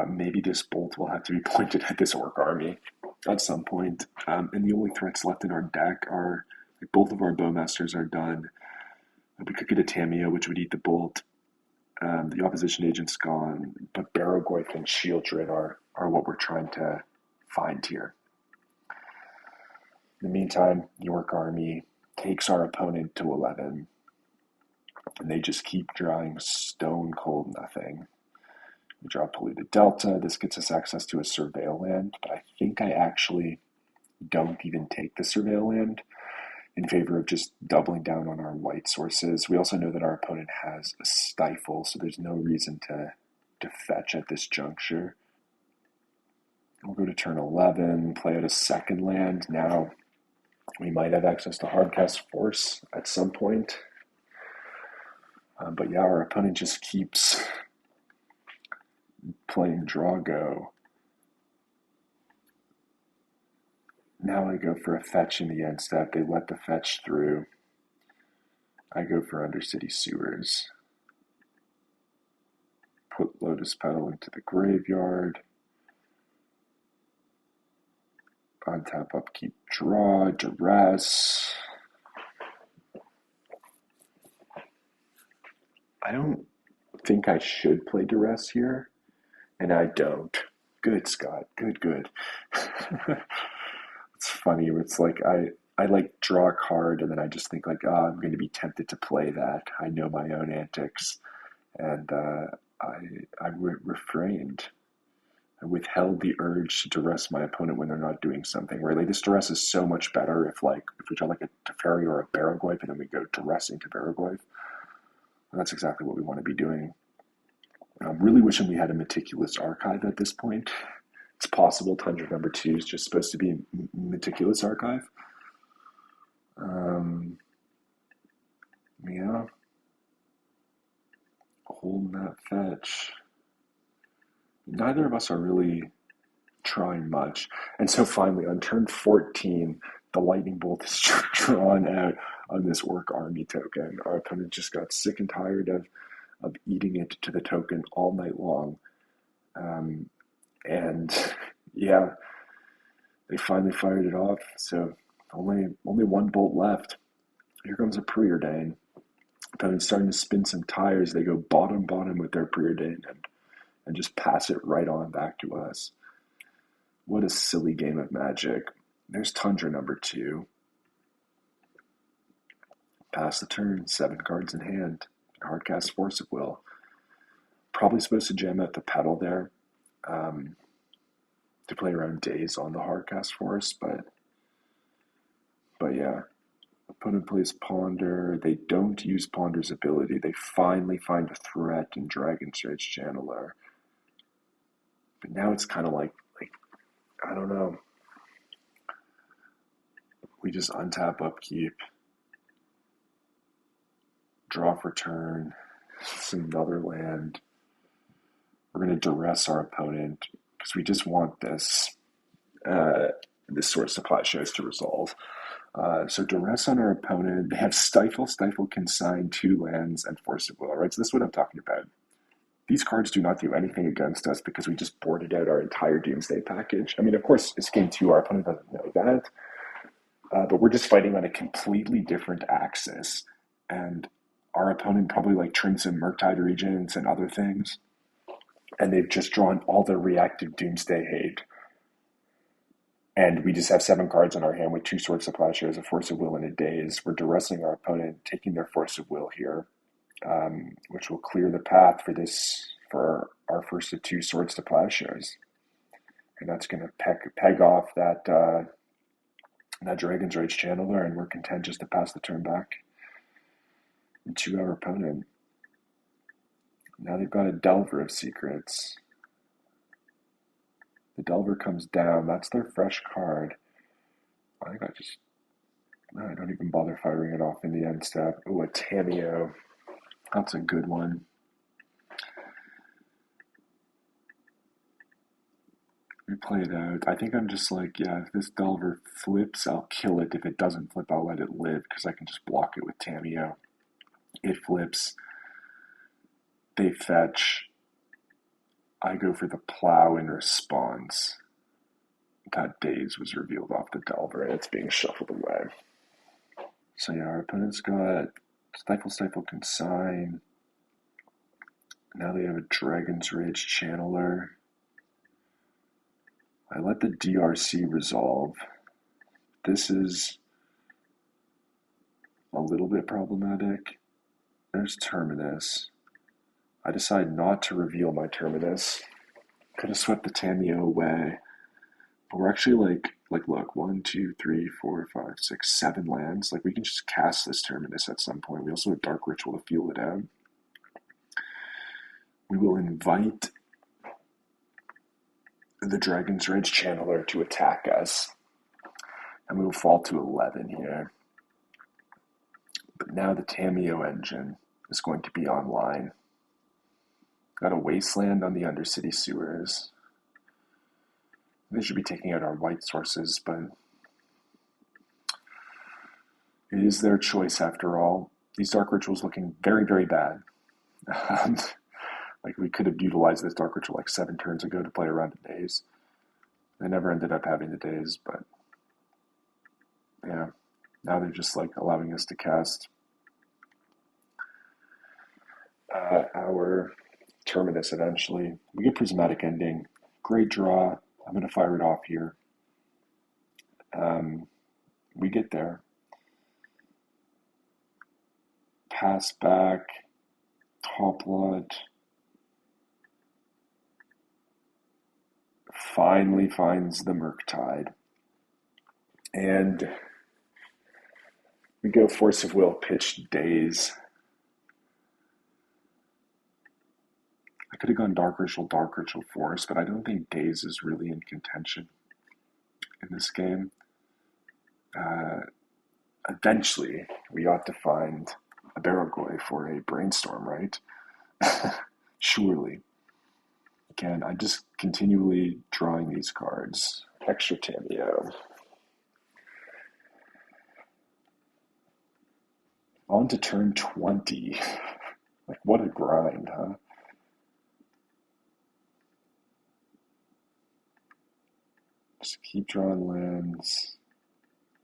Maybe this bolt will have to be pointed at this Orc army at some point. And the only threats left in our deck are, like, both of our Bowmasters are done. We could get a Tamiya, which would eat the bolt. The opposition agent's gone, but Barrogoyf and Shield Drid are what we're trying to find here. In the meantime, York Army takes our opponent to 11, and they just keep drawing stone cold nothing. We draw Polluted Delta. This gets us access to a Surveil land, but I think I actually don't even take the Surveil land in favor of just doubling down on our white sources. We also know that our opponent has a Stifle, so there's no reason to fetch at this juncture. We'll go to turn 11, play out a second land. Now we might have access to Hardcast Force at some point. But yeah, our opponent just keeps playing Drago. Now I go for a fetch in the end step. They let the fetch through. I go for Undercity Sewers. Put Lotus Petal into the graveyard. Untap, upkeep, draw, duress. I don't think I should play duress here, and I don't. Good, Scott. Good. It's funny. It's like I like draw a card, and then I just think like, oh, I'm going to be tempted to play that. I know my own antics, and I refrained. I withheld the urge to duress my opponent when they're not doing something. Where like this duress is so much better if we draw like a Teferi or a Barrogoyf, and then we go duressing to Barrogoyf. And that's exactly what we want to be doing. I'm really wishing we had a Meticulous Archive at this point. It's possible Tundra number 2 is just supposed to be Meticulous Archive. Yeah. Holding that fetch. Neither of us are really trying much. And so finally, on turn 14, the lightning bolt is drawn out on this Orc Army token. Our opponent just got sick and tired of eating it to the token all night long. And yeah, they finally fired it off. So only 1 bolt left. Here comes a Preordain. Opponent's starting to spin some tires. They go bottom with their Preordain and just pass it right on back to us. What a silly game of Magic. There's Tundra number 2. Pass the turn, 7 cards in hand. Hardcast Force of Will. Probably supposed to jam out the pedal there to play around days on the Hardcast Force, but yeah. Opponent plays Ponder. They don't use Ponder's ability. They finally find a threat in Dragon's Rage Channeler. But now it's kind of like I don't know. We just untap, upkeep, draw for turn. It's another land. We're going to duress our opponent because we just want this Swords to Plowshares to resolve. So duress on our opponent. They have Stifle. Stifle can sign 2 lands and Force of Will, right? So this is what I'm talking about. These cards do not do anything against us because we just boarded out our entire Doomsday package. I mean, of course, it's game 2. Our opponent doesn't know that. But we're just fighting on a completely different axis. And our opponent probably trimmed some Murktide Regents and other things. And they've just drawn all the reactive Doomsday hate. And we just have 7 cards in our hand with 2 Swords to Plowshares, a Force of Will, and a Daze. We're duressing our opponent, taking their Force of Will here, which will clear the path for our first of 2 Swords to Plowshares. And that's going to peg off that Dragon's Rage Channeler, and we're content just to pass the turn back to our opponent. Now they've got a Delver of Secrets. The Delver comes down. That's their fresh card. I think I don't even bother firing it off in the end step. Oh, a Tamiyo. That's a good one. We play it out. I think I'm just like, yeah, if this Delver flips, I'll kill it. If it doesn't flip, I'll let it live because I can just block it with Tamiyo. It flips. They fetch. I go for the plow in response. That Daze was revealed off the Delver and it's being shuffled away. So yeah, our opponent's got Stifle, Consign. Now they have a Dragon's Rage Channeler. I let the DRC resolve. This is a little bit problematic. There's Terminus. I decide not to reveal my Terminus. Could have swept the Tamiyo away. But we're actually look, 1, 2, 3, 4, 5, 6, 7 lands. Like, we can just cast this Terminus at some point. We also have Dark Ritual to feel it out. We will invite the Dragon's Rage Channeler to attack us. And we will fall to 11 here. But now the Tamiyo engine is going to be online. Got a Wasteland on the Undercity Sewers. They should be taking out our white sources, but it is their choice after all. These Dark Rituals looking very, very bad. Like, we could have utilized this Dark Ritual like 7 turns ago to play around a Daze. They never ended up having the Daze, but yeah. Now they're just like allowing us to cast our Terminus eventually. We get Prismatic Ending. Great draw. I'm going to fire it off here. We get there. Pass back. Top lot. Finally finds the Murktide. And we go Force of Will, pitch, Daze. I could have gone Dark Ritual, Force, but I don't think Daze is really in contention in this game. Eventually, we ought to find a Baragoi for a Brainstorm, right? Surely. Again, I'm just continually drawing these cards. Extra Tamiyo. On to turn 20. Like, what a grind, huh? Just keep drawing lands.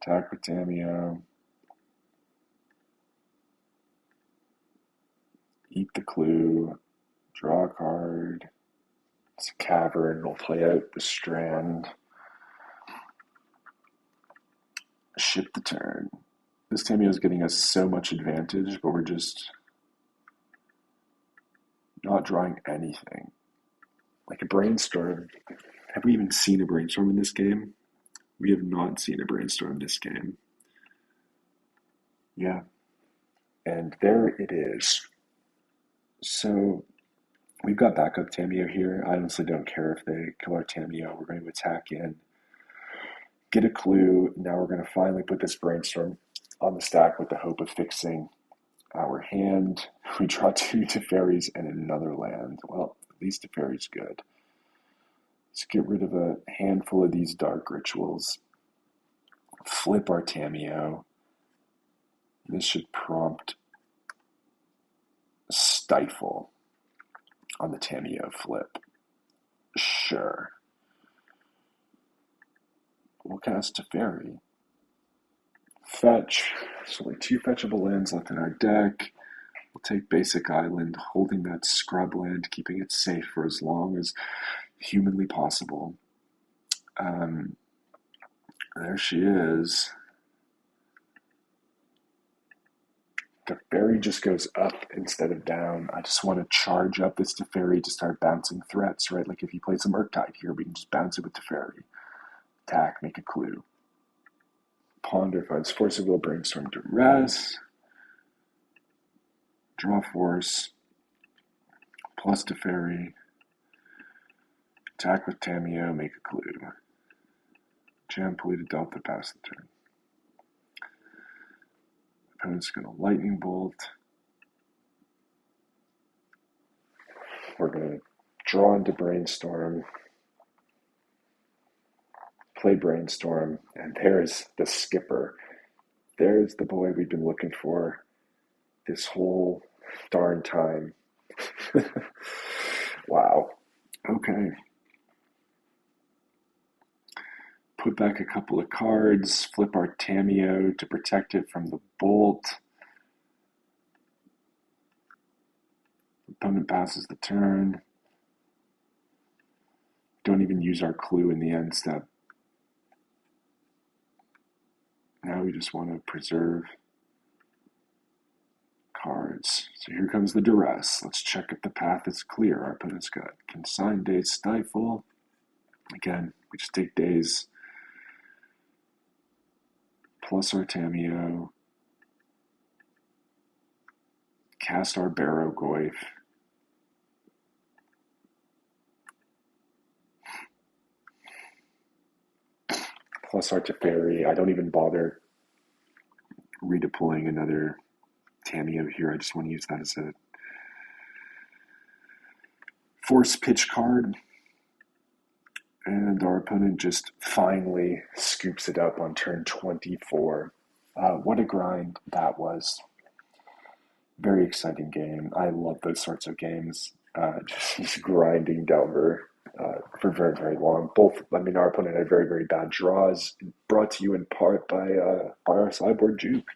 Attack with Tamiyo. Eat the clue. Draw a card. It's a cavern. We'll play out the Strand. Ship the turn. This Tamiyo is getting us so much advantage, but we're just not drawing anything. Like a Brainstorm. Have we even seen a Brainstorm in this game? We have not seen a Brainstorm in this game. Yeah. And there it is. So we've got backup Tamiyo here. I honestly don't care if they kill our Tamiyo. We're going to attack in. Get a clue. Now we're going to finally put this Brainstorm on the stack with the hope of fixing our hand. We draw 2 Teferis and another land. Well, at least Teferi's good. Let's get rid of a handful of these Dark Rituals. Flip our Tamiyo. This should prompt Stifle on the Tamiyo flip. Sure. We'll cast Teferi. Fetch. There's only 2 fetchable lands left in our deck. We'll take Basic Island, holding that scrub land, keeping it safe for as long as humanly possible. There she is. Teferi just goes up instead of down. I just want to charge up this Teferi to start bouncing threats, right? Like if you play some Urktide here, we can just bounce it with Teferi. Attack, make a clue. Ponder finds Force of Will, Brainstorm, Duress. Draw Force. Plus Teferi. Attack with Tamiyo, make a clue. Jam polluted Delta, pass the turn. Opponent's going to Lightning Bolt. We're going to draw into Brainstorm. Play Brainstorm. And there's the skipper. There's the boy we've been looking for this whole darn time. Wow. Okay. Put back a couple of cards, flip our Tamiyo to protect it from the bolt. Opponent passes the turn. Don't even use our clue in the end step. Now we just want to preserve cards. So here comes the duress. Let's check if the path is clear. Our opponent's got Consign, Daze, Stifle. Again, we just take Daze plus our Tamiyo. Cast our Barrow-goyf. Plus our Teferi. I don't even bother redeploying another Tamiyo here. I just want to use that as a force pitch card. And our opponent just finally scoops it up on turn 24. What a grind that was. Very exciting game. I love those sorts of games. Just grinding Delver for very, very long. Our opponent had very, very bad draws, brought to you in part by our sideboard juke.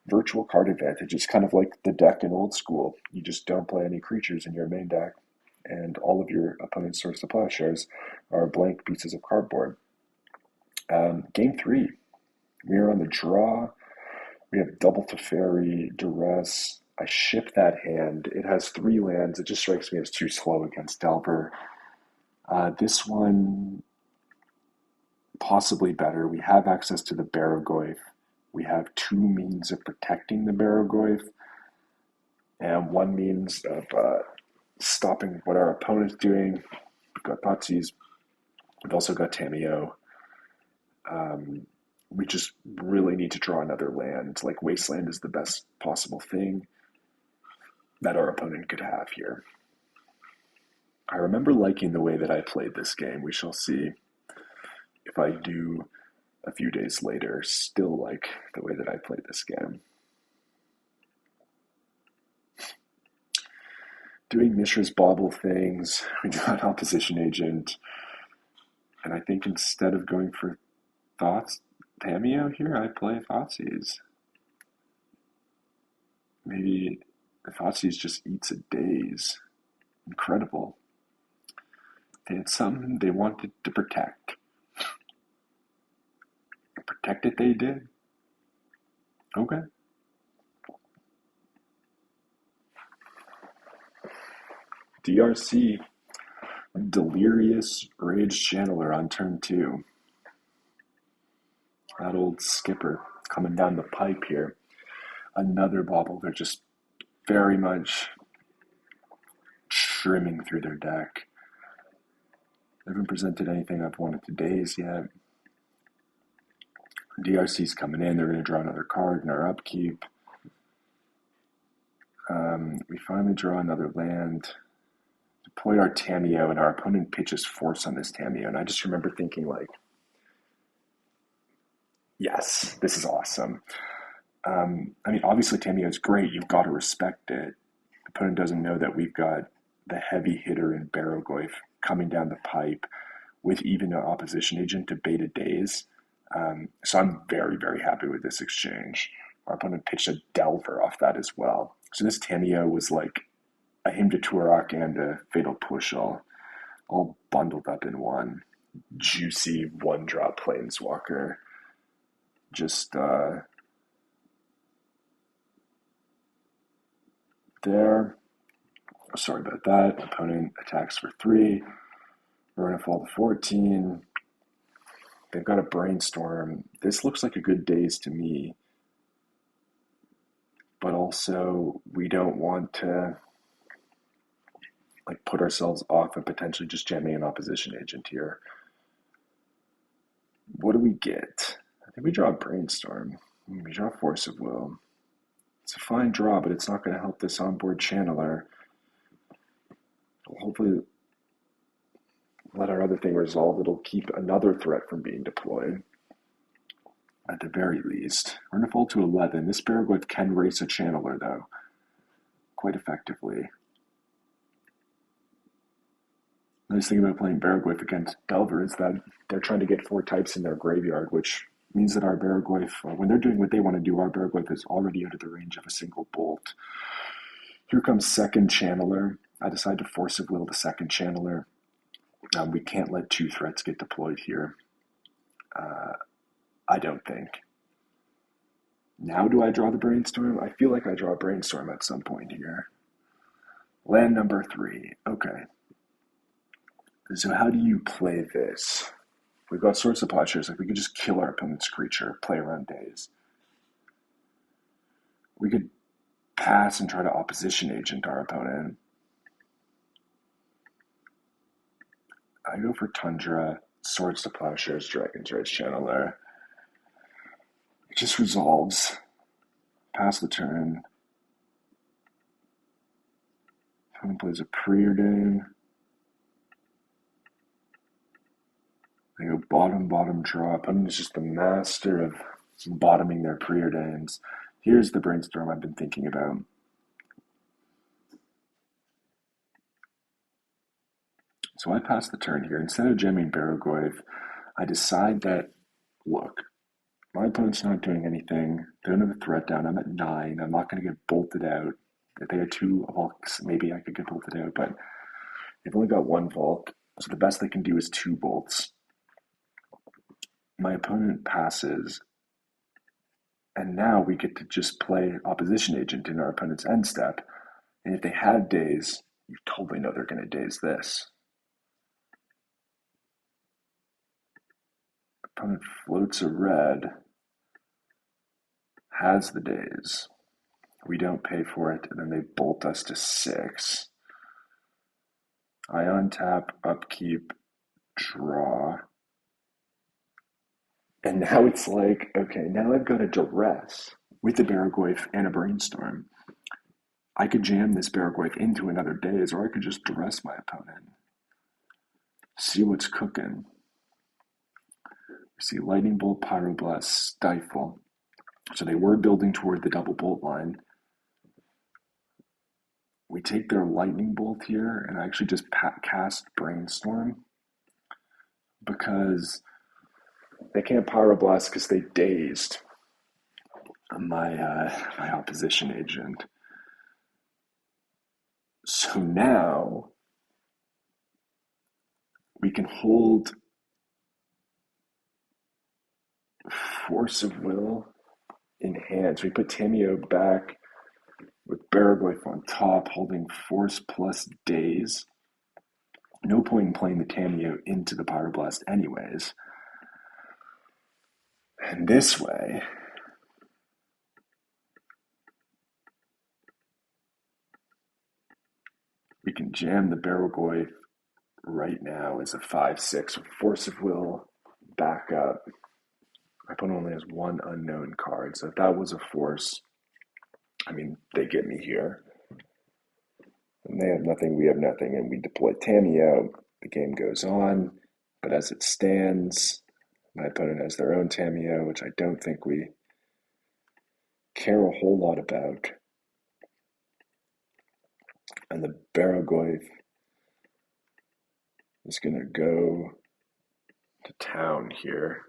Virtual card advantage. It's kind of like the deck in old school. You just don't play any creatures in your main deck, and all of your opponent's source of plowshares are blank pieces of cardboard. Game 3. We are on the draw. We have double Teferi, Duress. I ship that hand. It has 3 lands. It just strikes me as too slow against Delver. This one, possibly better. We have access to the Barrow-goyf. We have 2 means of protecting the Barrow-goyf, and 1 means of stopping what our opponent's doing. We've got Thoughtseize. We've also got Tamiyo. We just really need to draw another land. Like Wasteland is the best possible thing that our opponent could have here. I remember liking the way that I played this game. We shall see if I do a few days later still like the way that I played this game. Doing Mishra's Bauble things, we draw an opposition agent, and I think instead of going for Tamiyo here, I play Thoughtseize. Maybe Thoughtseize just eats a Daze. Incredible. They had something they wanted to protect. Protect it they did? Okay. DRC, Delirious Rage Channeler on turn 2. That old skipper coming down the pipe here. Another bauble. They're just very much trimming through their deck. They haven't presented anything I've wanted to daze yet. DRC's coming in. They're going to draw another card in our upkeep. We finally draw another land. Deploy our Tamiyo, and our opponent pitches Force on this Tamiyo. And I just remember thinking, like, yes, this is awesome. Obviously Tamiyo is great. You've got to respect it. The opponent doesn't know that we've got the heavy hitter in Barrow-goyf coming down the pipe with even an opposition agent to bait a Daze. So I'm very, very happy with this exchange. Our opponent pitched a Delver off that as well. So this Tamiyo was like a Hymn to Turak and a Fatal Push all bundled up in one juicy one-drop Planeswalker. just there. Sorry about that. Opponent attacks for 3. We're going to fall to 14. They've got a brainstorm. This looks like a good daze to me, but also we don't want to like put ourselves off and potentially just jamming an opposition agent here. What do we get? I think we draw a brainstorm. We draw Force of Will. It's a fine draw, but it's not going to help this onboard channeler. We'll hopefully let our other thing resolve. It'll keep another threat from being deployed. At the very least. We're going to fall to 11. This Baraglyph can race a channeler, though, quite effectively. The nice thing about playing Baraglyph against Delver is that they're trying to get 4 types in their graveyard, which means that our Baraglyph, when they're doing what they want to do, our Baraglyph is already out of the range of a single bolt. Here comes second channeler. I decide to Force of Will the second channeler. We can't let 2 threats get deployed here. I don't think. Now do I draw the brainstorm? I feel like I draw a brainstorm at some point here. Land number 3. Okay. So how do you play this? We've got Swords to Plowshares. Like we could just kill our opponent's creature, play around days. We could pass and try to opposition agent our opponent. I go for Tundra, Swords to Plowshares, Dragon's Rage Channeler. It just resolves. Pass the turn. Opponent plays a Preordain. They go bottom draw. Opponent is just the master of bottoming their Preordains. Here's the brainstorm I've been thinking about. So I pass the turn here. Instead of jamming Baraglyph, I decide that, look, my opponent's not doing anything. They don't have a threat down. I'm at 9. I'm not going to get bolted out. If they had 2 Volks, maybe I could get bolted out, but they've only got 1 Volk, so the best they can do is 2 bolts. My opponent passes, and now we get to just play opposition agent in our opponent's end step. And if they had daze, you totally know they're going to daze this. Opponent floats a red, has the daze. We don't pay for it, and then they bolt us to 6. I untap, upkeep, draw. And now it's like, okay, now I've got a duress with a Baraglyph and a brainstorm. I could jam this Baraglyph into another daze, or I could just duress my opponent. See what's cooking. We see Lightning Bolt, Pyroblast, Stifle. So they were building toward the double bolt line. We take their Lightning Bolt here, and I actually just cast Brainstorm because they can't Pyroblast because they dazed my opposition agent. So now we can hold Force of Will in hand. So we put Tamiyo back with Baraglyph on top, holding Force plus Daze. No point in playing the Tamiyo into the Pyroblast anyways. And this way, we can jam the Baraglyph right now as a 5/6 with Force of Will back up. My opponent only has 1 unknown card, so if that was a force, I mean, they get me here. And they have nothing, we have nothing, and we deploy Tamiyo. The game goes on, but as it stands, my opponent has their own Tamiyo, which I don't think we care a whole lot about. And the Baraglyph is going to go to town here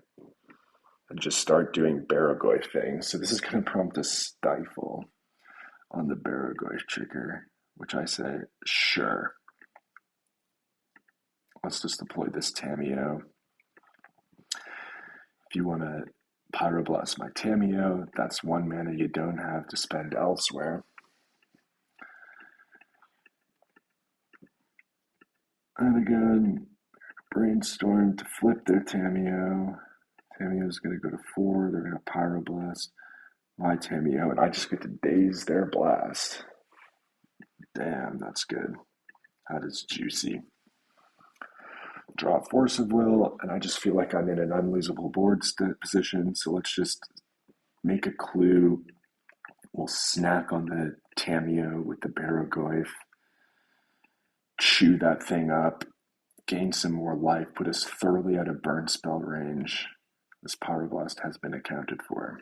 and just start doing Baraglyph things. So this is going to prompt a Stifle on the Baraglyph trigger, which I say, sure. Let's just deploy this Tamiyo. If you want to Pyroblast my Tameo. That's 1 mana you don't have to spend elsewhere. And again, Brainstorm to flip their Tameo. Tameo's going to go to 4. They're going to Pyroblast my Tameo, and I just get to daze their blast. Damn, that's good. That is juicy. Draw Force of Will, and I just feel like I'm in an unlosable board position, so let's just make a clue. We'll snack on the Tameo with the Barrogoyf, chew that thing up, gain some more life, put us thoroughly out of burn spell range. This Pyroblast has been accounted for.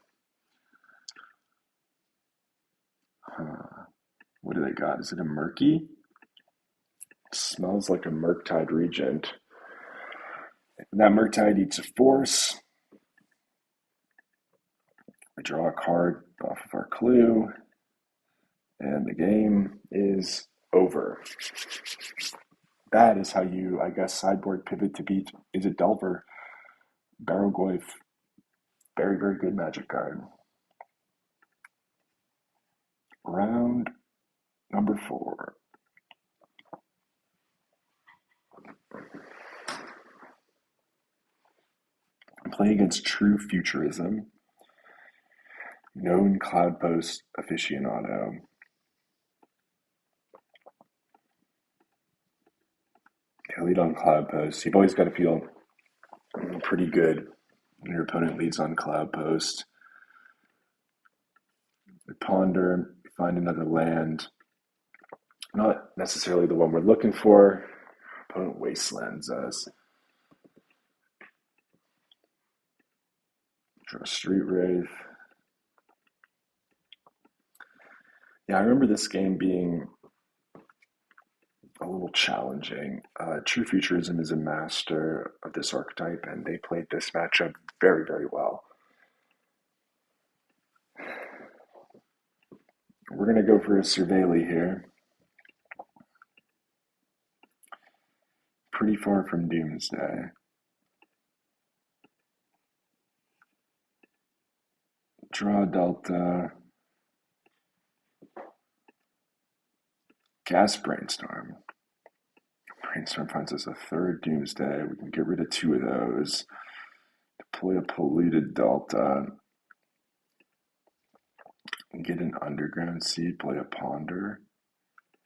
What do they got? Is it a Murky? Smells like a Murktide Regent. That Murktide eats a Force. We draw a card off of our clue, and the game is over. That is how you, I guess, sideboard pivot to beat. Is it Delver? Barrogoyf. Very, very good Magic card. Round number 4. I'm playing against True Futurism, known Cloudpost aficionado. I lead on Cloudpost. You've always got to feel pretty good when your opponent leads on Cloudpost. We ponder, we find another land. Not necessarily the one we're looking for. Opponent wastelands us. Draw a Street Wraith. Yeah, I remember this game being a little challenging. True Futurism is a master of this archetype, and they played this matchup very, very well. We're going to go for a Surveilly here. Pretty far from Doomsday. Draw Delta. Gas Brainstorm. Brainstorm finds us a third Doomsday. We can get rid of 2 of those. Deploy a Polluted Delta. And get an Underground Seed. Play a Ponder.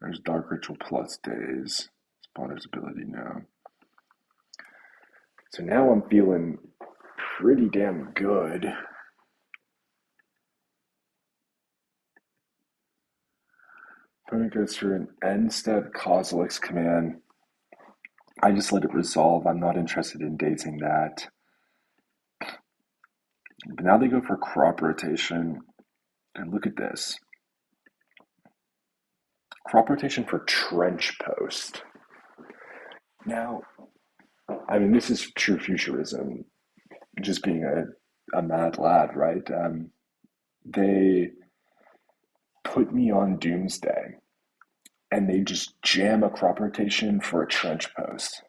There's Dark Ritual plus Daze. Ponder's ability now. So now I'm feeling pretty damn good. Opponent goes through an end step Causalix command. I just let it resolve. I'm not interested in dazing that. But now they go for crop rotation. And look at this. Crop rotation for Trench Post. Now, I mean, this is True Futurism, just being a mad lad, right? They put me on Doomsday, and they just jam a crop rotation for a Trench Post,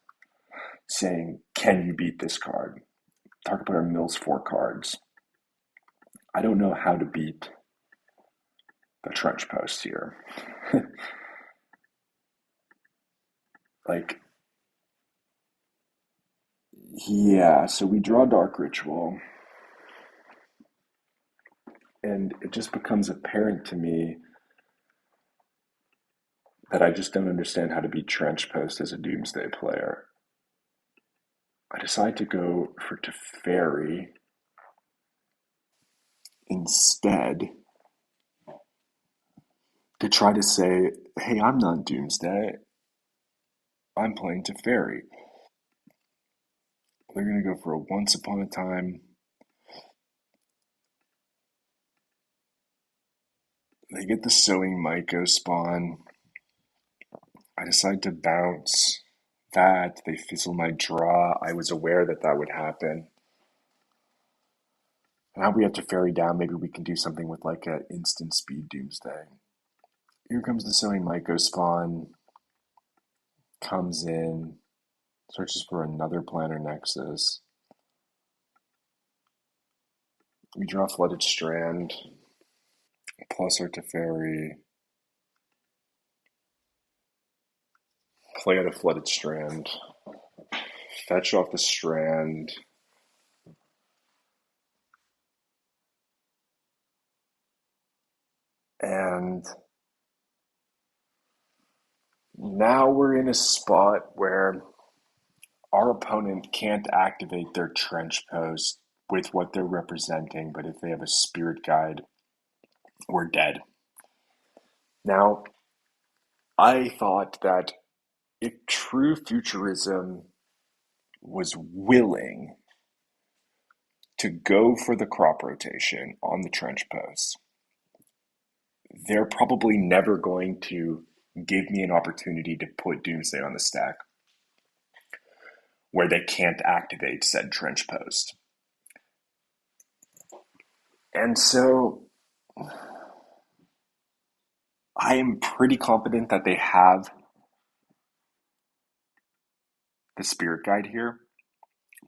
saying, can you beat this card? Target player mills 4 cards. I don't know how to beat the Trench Post here. Like, yeah, so we draw Dark Ritual, and it just becomes apparent to me that I just don't understand how to beat Trench Post as a Doomsday player. I decide to go for Teferi instead to try to say, hey, I'm not Doomsday. I'm playing Teferi. They're going to go for a Once Upon a Time. They get the Sowing Myco spawn. I decide to bounce that. They fizzle my draw. I was aware that that would happen. Now we have to ferry down. Maybe we can do something with like an instant speed Doomsday. Here comes the Sowing Myco spawn. Comes in. Searches for another planar nexus. We draw Flooded Strand, plus our Teferi, play out a Flooded Strand, fetch off the Strand, and now we're in a spot where our opponent can't activate their trench post with what they're representing, but if they have a spirit guide, we're dead. Now, I thought that if true futurism was willing to go for the crop rotation on the trench post, they're probably never going to give me an opportunity to put Doomsday on the stack where they can't activate said trench post. And so I am pretty confident that they have the spirit guide here,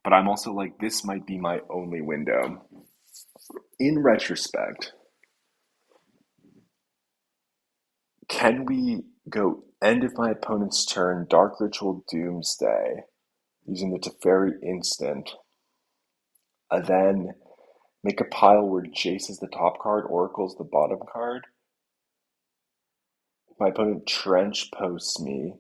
but I'm also like, this might be my only window. In retrospect, can we go end of my opponent's turn, Dark Ritual Doomsday, using the Teferi instant, and then make a pile where Jace is the top card, Oracle's the bottom card? My opponent trench posts me.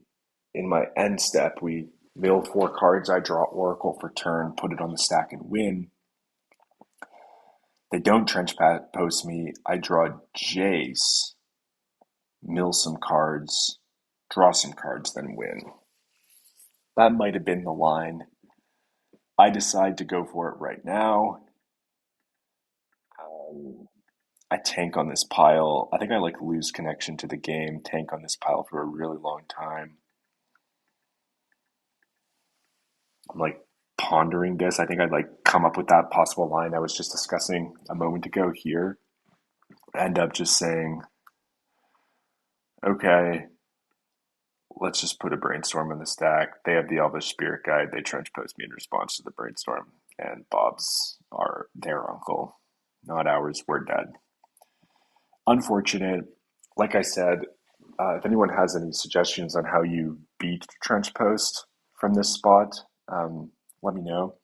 In my end step, we mill 4 cards, I draw Oracle for turn, put it on the stack and win. They don't trench post me, I draw Jace, mill some cards, draw some cards, then win. That might have been the line. I decide to go for it right now. I tank on this pile. I think I like lose connection to the game, tank on this pile for a really long time. I'm like pondering this. I think I'd like come up with that possible line I was just discussing a moment ago here. End up just saying, okay, let's just put a brainstorm in the stack. They have the Elvish Spirit Guide. They trench post me in response to the brainstorm. And Bob's are their uncle, not ours. We're dead. Unfortunate. Like I said, if anyone has any suggestions on how you beat trench post from this spot, let me know.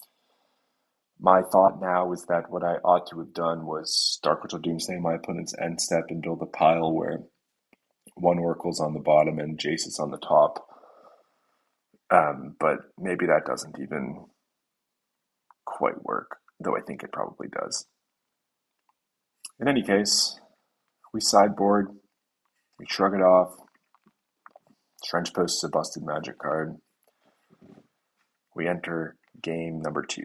My thought now is that what I ought to have done was Dark Ritual Doomsday my opponent's end step and build a pile where one Oracle's on the bottom and Jace is on the top. But maybe that doesn't even quite work, though I think it probably does. In any case, we sideboard, we shrug it off. Trench Post is a busted magic card. We enter game number 2.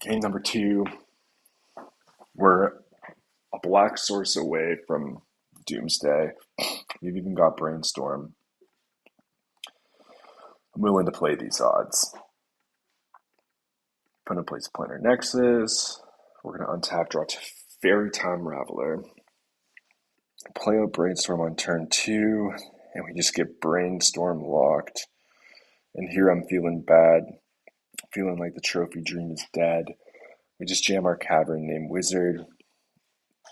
Game number 2, we're a black source away from Doomsday. We've even got Brainstorm. I'm willing to play these odds. Opponent plays Planar Nexus. We're going to untap, draw to Fairy Time Raveler. Play out Brainstorm on turn 2, and we just get Brainstorm locked. And here I'm feeling bad, feeling like the Trophy Dream is dead. We just jam our Cavern named Wizard.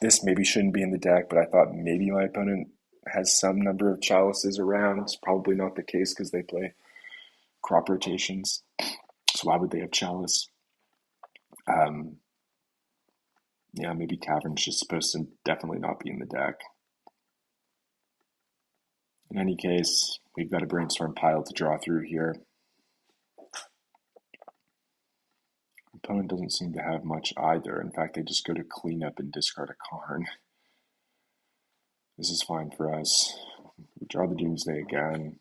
This maybe shouldn't be in the deck, but I thought maybe my opponent has some number of chalices around. It's probably not the case because they play crop rotations. So why would they have chalice? Yeah, maybe Cavern's just supposed to definitely not be in the deck. In any case, we've got a Brainstorm pile to draw through here. Opponent doesn't seem to have much either. In fact, they just go to clean up and discard a Karn. This is fine for us. We draw the Doomsday again.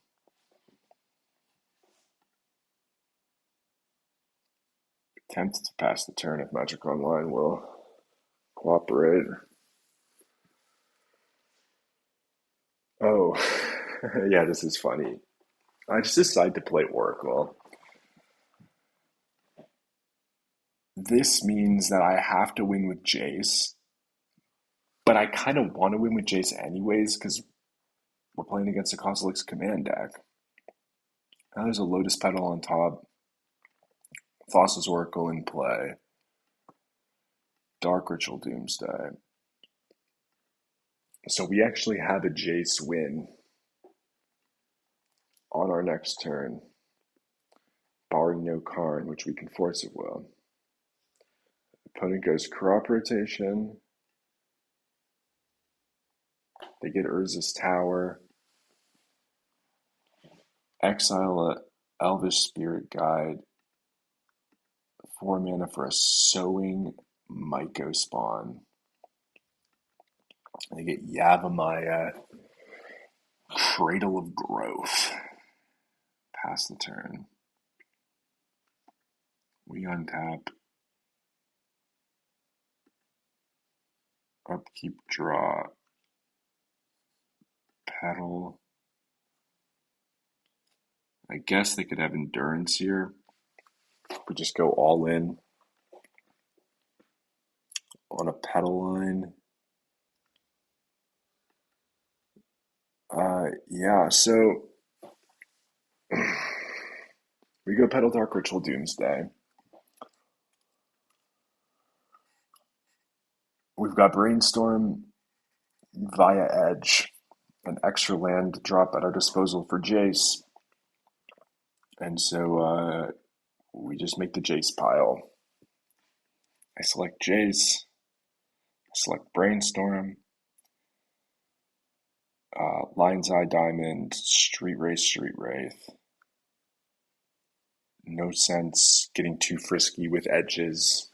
Attempt to pass the turn if Magic Online will cooperate. Oh, yeah, this is funny. I just decide to play Oracle. This means that I have to win with Jace, but I kind of want to win with Jace anyways because we're playing against a Kozilek's command deck. Now there's a Lotus Petal on top. Thassa's Oracle in play. Dark Ritual Doomsday. So we actually have a Jace win on our next turn, barring no Karn, which we can force it will. Opponent goes crop rotation. They get Urza's Tower. Exile a Elvish Spirit Guide. 4 mana for a Sowing Myco spawn. They get Yavimaya, Cradle of Growth. Pass the turn. We untap. Upkeep, draw. Petal. I guess they could have Endurance here. We just go all in on a Petal line. Yeah, so we go Petal Dark Ritual Doomsday. We've got Brainstorm via Edge, an extra land drop at our disposal for Jace. And so we just make the Jace pile. I select Jace, I select Brainstorm, Lion's Eye Diamond, Street Wraith. No sense getting too frisky with edges,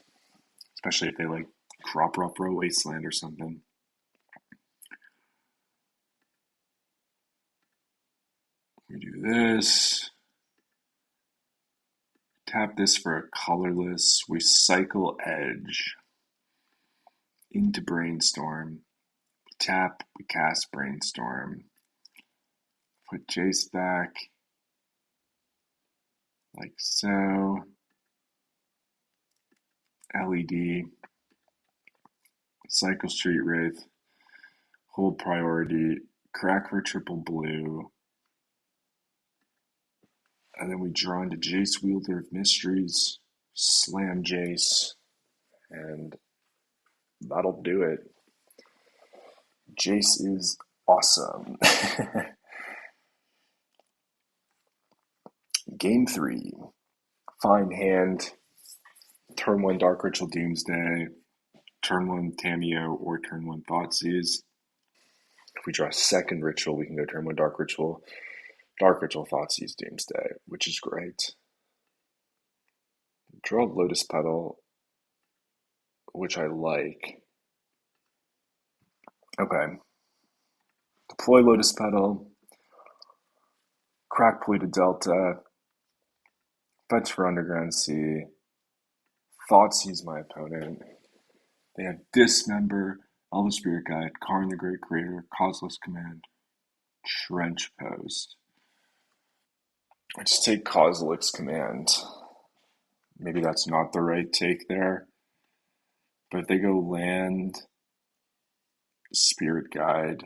especially if they like Crop Rough Row Wasteland or something. We do this. Tap this for a colorless. We cycle Edge into Brainstorm. We tap, we cast Brainstorm. Put Jace back. Like so. LED. Cycle Street Wraith. Hold priority. Crack for triple blue. And then we draw into Jace, Wielder of Mysteries. Slam Jace. And that'll do it. Jace is awesome. Game 3. Fine hand. Turn 1 Dark Ritual Doomsday. Turn 1 Tamiyo or turn 1 Thoughtseize. If we draw a second ritual, we can go turn 1 Dark Ritual, Thoughtseize, Doomsday, which is great. Draw Lotus Petal, which I like. Okay. Deploy Lotus Petal, crack Polluted Delta, fetch for Underground Sea, Thoughtseize my opponent. They have Dismember, Elvish Spirit Guide, Karn the Great Creator, Causeless Command, Trench Post. I just take Causelix Command. Maybe that's not the right take there. But if they go land, Spirit Guide,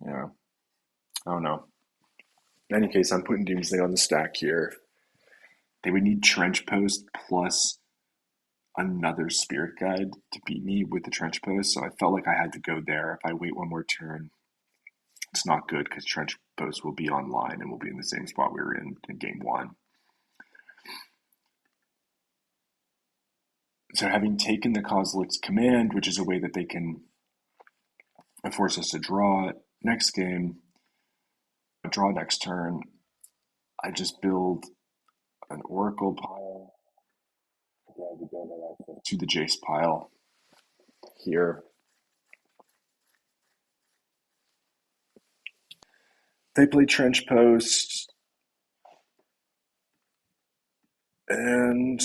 yeah, I don't know. In any case, I'm putting Doomsday on the stack here. They would need Trench Post plus another Spirit Guide to beat me with the Trench Post, so I felt like I had to go there. If I wait one more turn, it's not good because Trench Post will be online and we'll be in the same spot we were in game 1. So having taken the Causelix Command, which is a way that they can force us to draw next game, draw next turn, I just build an Oracle pile to the Jace pile here. They play Trench Post, and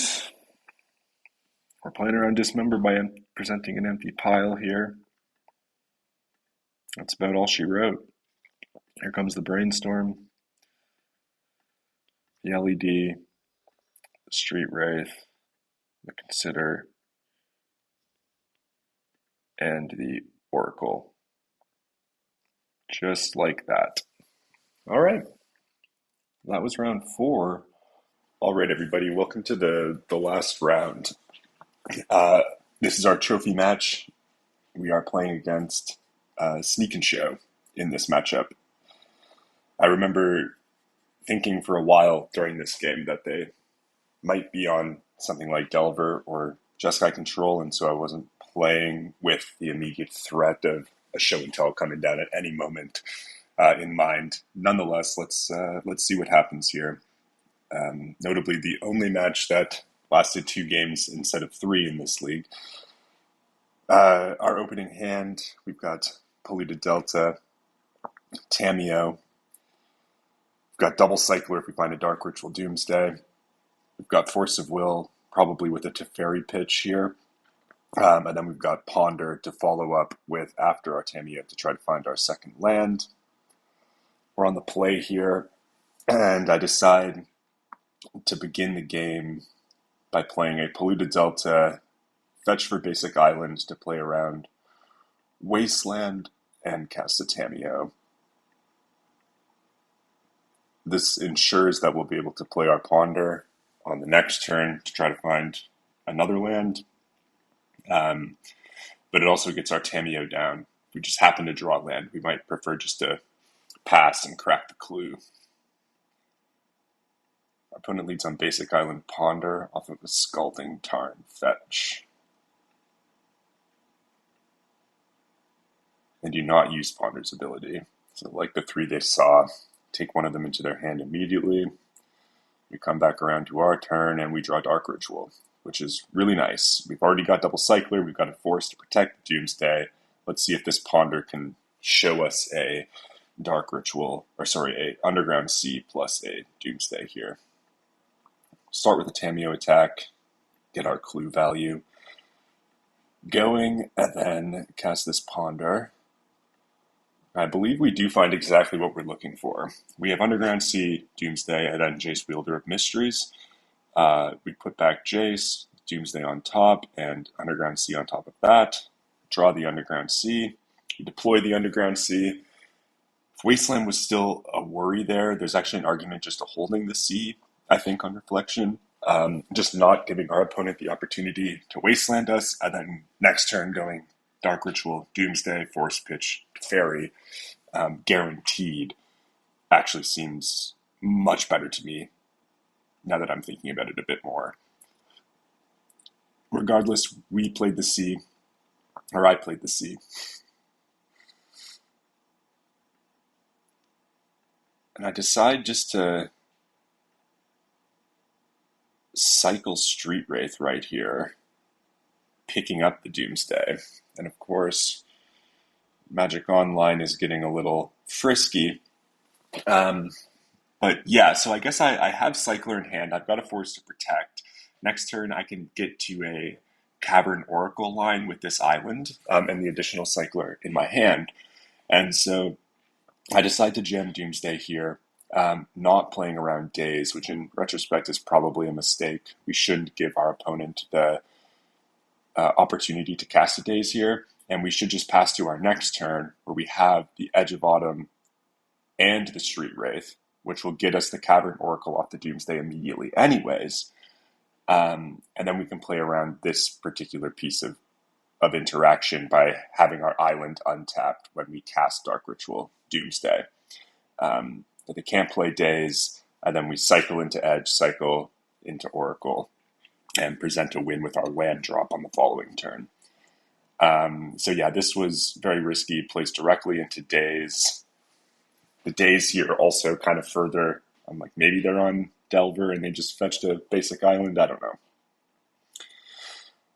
we're playing around Dismember by presenting an empty pile here. That's about all she wrote. Here comes the Brainstorm, the LED, the Street Wraith, the Consider, and the Oracle. Just like that. All right. That was round 4. All right, everybody. Welcome to the last round. Uh, this is our trophy match. We are playing against Sneak and Show in this matchup. I remember thinking for a while during this game that they might be on something like Delver or Jeskai Control, and so I wasn't playing with the immediate threat of a show and tell coming down at any moment in mind. Nonetheless, let's see what happens here. Notably, the only match that lasted 2 games instead of 3 in this league. Our opening hand, we've got Polluted Delta, Tameo. We've got Double Cycler if we find a Dark Ritual Doomsday. We've got Force of Will, probably with a Teferi pitch here. And then we've got Ponder to follow up with after our Tameo to try to find our second land. We're on the play here, and I decide to begin the game by playing a Polluted Delta, fetch for basic island to play around Wasteland, and cast a Tameo. This ensures that we'll be able to play our Ponder on the next turn to try to find another land. But it also gets our Tameo down. If we just happen to draw land, we might prefer just to pass and crack the clue. Our opponent leads on basic island Ponder off of a Scalding Tarn fetch. They do not use Ponder's ability. So like the 3 they saw, take one of them into their hand immediately. We come back around to our turn and we draw Dark Ritual, which is really nice. We've already got Double Cycler, we've got a Force to protect the Doomsday. Let's see if this Ponder can show us a Dark Ritual, a Underground Sea plus a Doomsday here. Start with a Tameo attack, get our clue value going, and then cast this Ponder. I believe we do find exactly what we're looking for. We have Underground Sea, Doomsday, and then Jace, Wielder of Mysteries. We put back Jace, Doomsday on top, and Underground Sea on top of that. Draw the Underground Sea. We deploy the Underground Sea. If Wasteland was still a worry there's actually an argument just to holding the sea, I think, on reflection. Just not giving our opponent the opportunity to Wasteland us, and then next turn going Dark Ritual, Doomsday, Force Pitch, Fairy, guaranteed, actually seems much better to me now that I'm thinking about it a bit more. Regardless, we played the sea, or I played the sea. And I decide just to cycle Street Wraith right here, picking up the Doomsday. And of course, Magic Online is getting a little frisky. But yeah, so I guess I have Cycler in hand. I've got a Force to protect. Next turn, I can get to a Cavern Oracle line with this island and the additional Cycler in my hand. And so I decide to jam Doomsday here, not playing around Daze, which in retrospect is probably a mistake. We shouldn't give our opponent the opportunity to cast a Daze here, and we should just pass to our next turn where we have the Edge of Autumn and the Street Wraith, which will get us the Cavern Oracle off the Doomsday immediately anyways. And then we can play around this particular piece of interaction by having our island untapped when we cast Dark Ritual Doomsday. But they can't play Daze, and then we cycle into Edge, cycle into Oracle, and present a win with our land drop on the following turn. So yeah, this was very risky, plays directly into Daze. The Daze here also kind of further, I'm like, maybe they're on Delver and they just fetched a basic island, I don't know.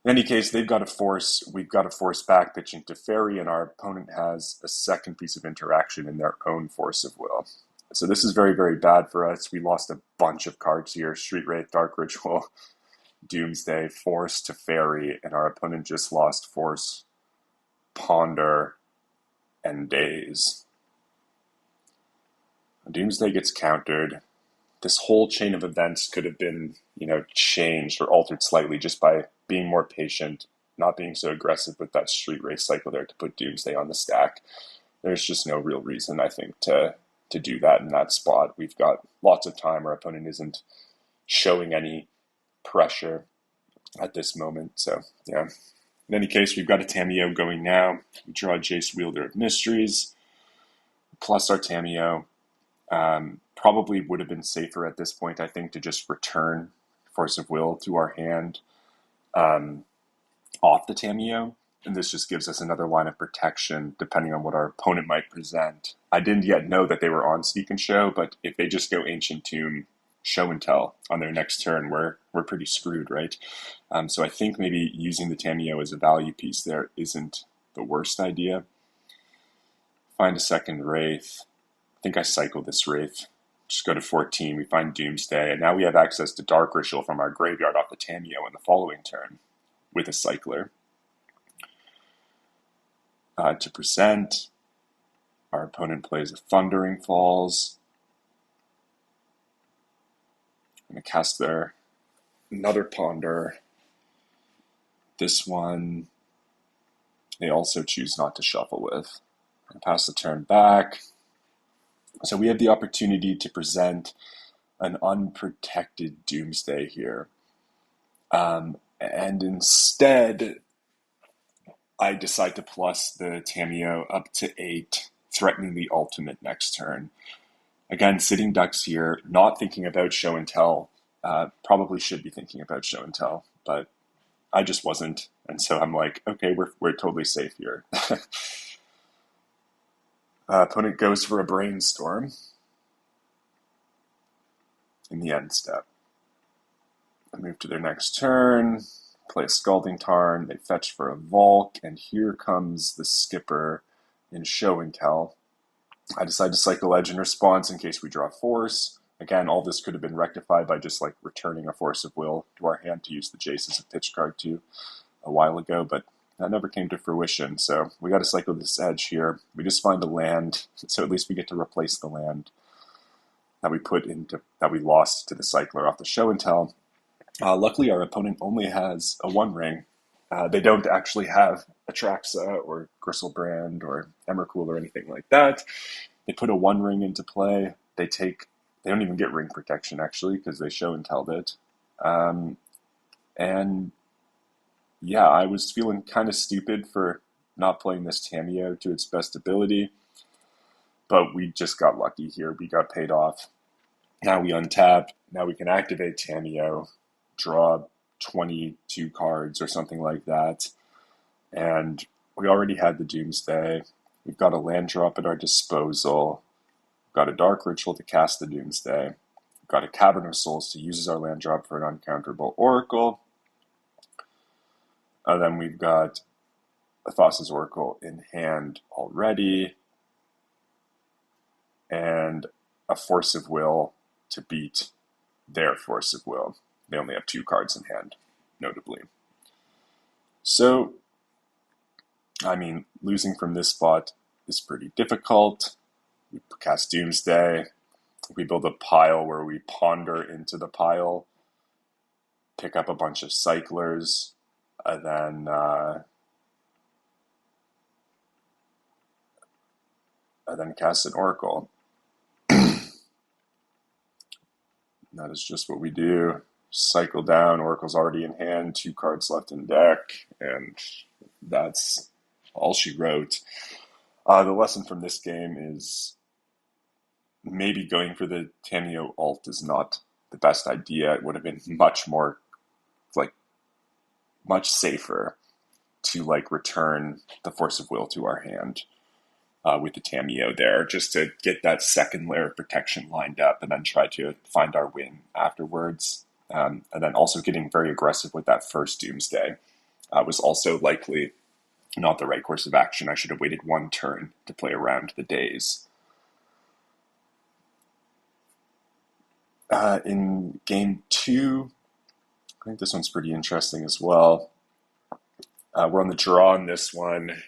In any case, they've got a Force, we've got a Force back pitching to Fairy, and our opponent has a second piece of interaction in their own Force of Will. So this is very, very bad for us. We lost a bunch of cards here. Street Wraith, Dark Ritual, Doomsday, Force to Fairy, and our opponent just lost Force, Ponder, and Daze. Doomsday gets countered. This whole chain of events could have been, changed or altered slightly just by being more patient, not being so aggressive with that Street Wraith cycle there to put Doomsday on the stack. There's just no real reason, I think, to do that in that spot. We've got lots of time. Our opponent isn't showing any pressure. at this moment. So yeah. In any case, we've got a Tamiyo going now. We draw Jace Wielder of Mysteries, plus our Tamiyo. Probably would have been safer at this point, I think, to just return Force of Will to our hand um, off the Tamiyo. And this just gives us another line of protection depending on what our opponent might present. I didn't yet know that they were on Speak and Show, but if they just go Ancient Tomb, Show and Tell on their next turn, we're pretty screwed, right? So I think maybe using the Tamiyo as a value piece there isn't the worst idea. Find a second Wraith. I think I cycle this Wraith. Just go to 14, we find Doomsday, and now we have access to Dark Ritual from our graveyard off the Tamiyo in the following turn with a Cycler. To present, our opponent plays a Thundering Falls. I'm going to cast their another Ponder. This one, they also choose not to shuffle with. And pass the turn back. So we have the opportunity to present an unprotected Doomsday here. And instead, I decide to plus the Tamiyo up to 8, threatening the ultimate next turn. Again, sitting ducks here, not thinking about Show and Tell. Probably should be thinking about Show and Tell, but I just wasn't. And so I'm like, okay, we're totally safe here. Opponent goes for a Brainstorm in the end step. I move to their next turn, play a Scalding Tarn, they fetch for a Volk, and here comes the skipper in Show and Tell. I decide to cycle Edge in response in case we draw Force. Again, all this could have been rectified by just like returning a Force of Will to our hand to use the Jace as a pitch card too a while ago, but that never came to fruition. So we got to cycle this Edge here. We just find a land, so at least we get to replace the land that we lost to the Cycler off the Show and Tell. Luckily, our opponent only has a One Ring. They don't actually have Atraxa or Gristlebrand or Emrakul or anything like that. They put a One Ring into play. They don't even get ring protection actually because they Show and Telled it. And yeah, I was feeling kind of stupid for not playing this Tamiyo to its best ability, but we just got lucky here. We got paid off. Now we untap. Now we can activate Tamiyo, draw 22 cards or something like that. And we already had the Doomsday. We've got a land drop at our disposal. We've got a Dark Ritual to cast the Doomsday. We've got a Cavern of Souls to use as our land drop for an uncounterable Oracle. And then we've got a Thassa's Oracle in hand already. And a Force of Will to beat their Force of Will. They only have 2 cards in hand, notably. So, I mean, losing from this spot is pretty difficult. We cast Doomsday. We build a pile where we ponder into the pile, pick up a bunch of Cyclers, and then cast an Oracle. That is just what we do. Cycle down, Oracle's already in hand, 2 cards left in deck, and that's all she wrote. The lesson from this game is maybe going for the Tamiyo ult is not the best idea. It would have been much safer to return the Force of Will to our hand with the Tamiyo there, just to get that second layer of protection lined up and then try to find our win afterwards. And then also getting very aggressive with that first Doomsday was also likely not the right course of action. I should have waited 1 turn to play around the days. In game 2, I think this one's pretty interesting as well. We're on the draw on this one.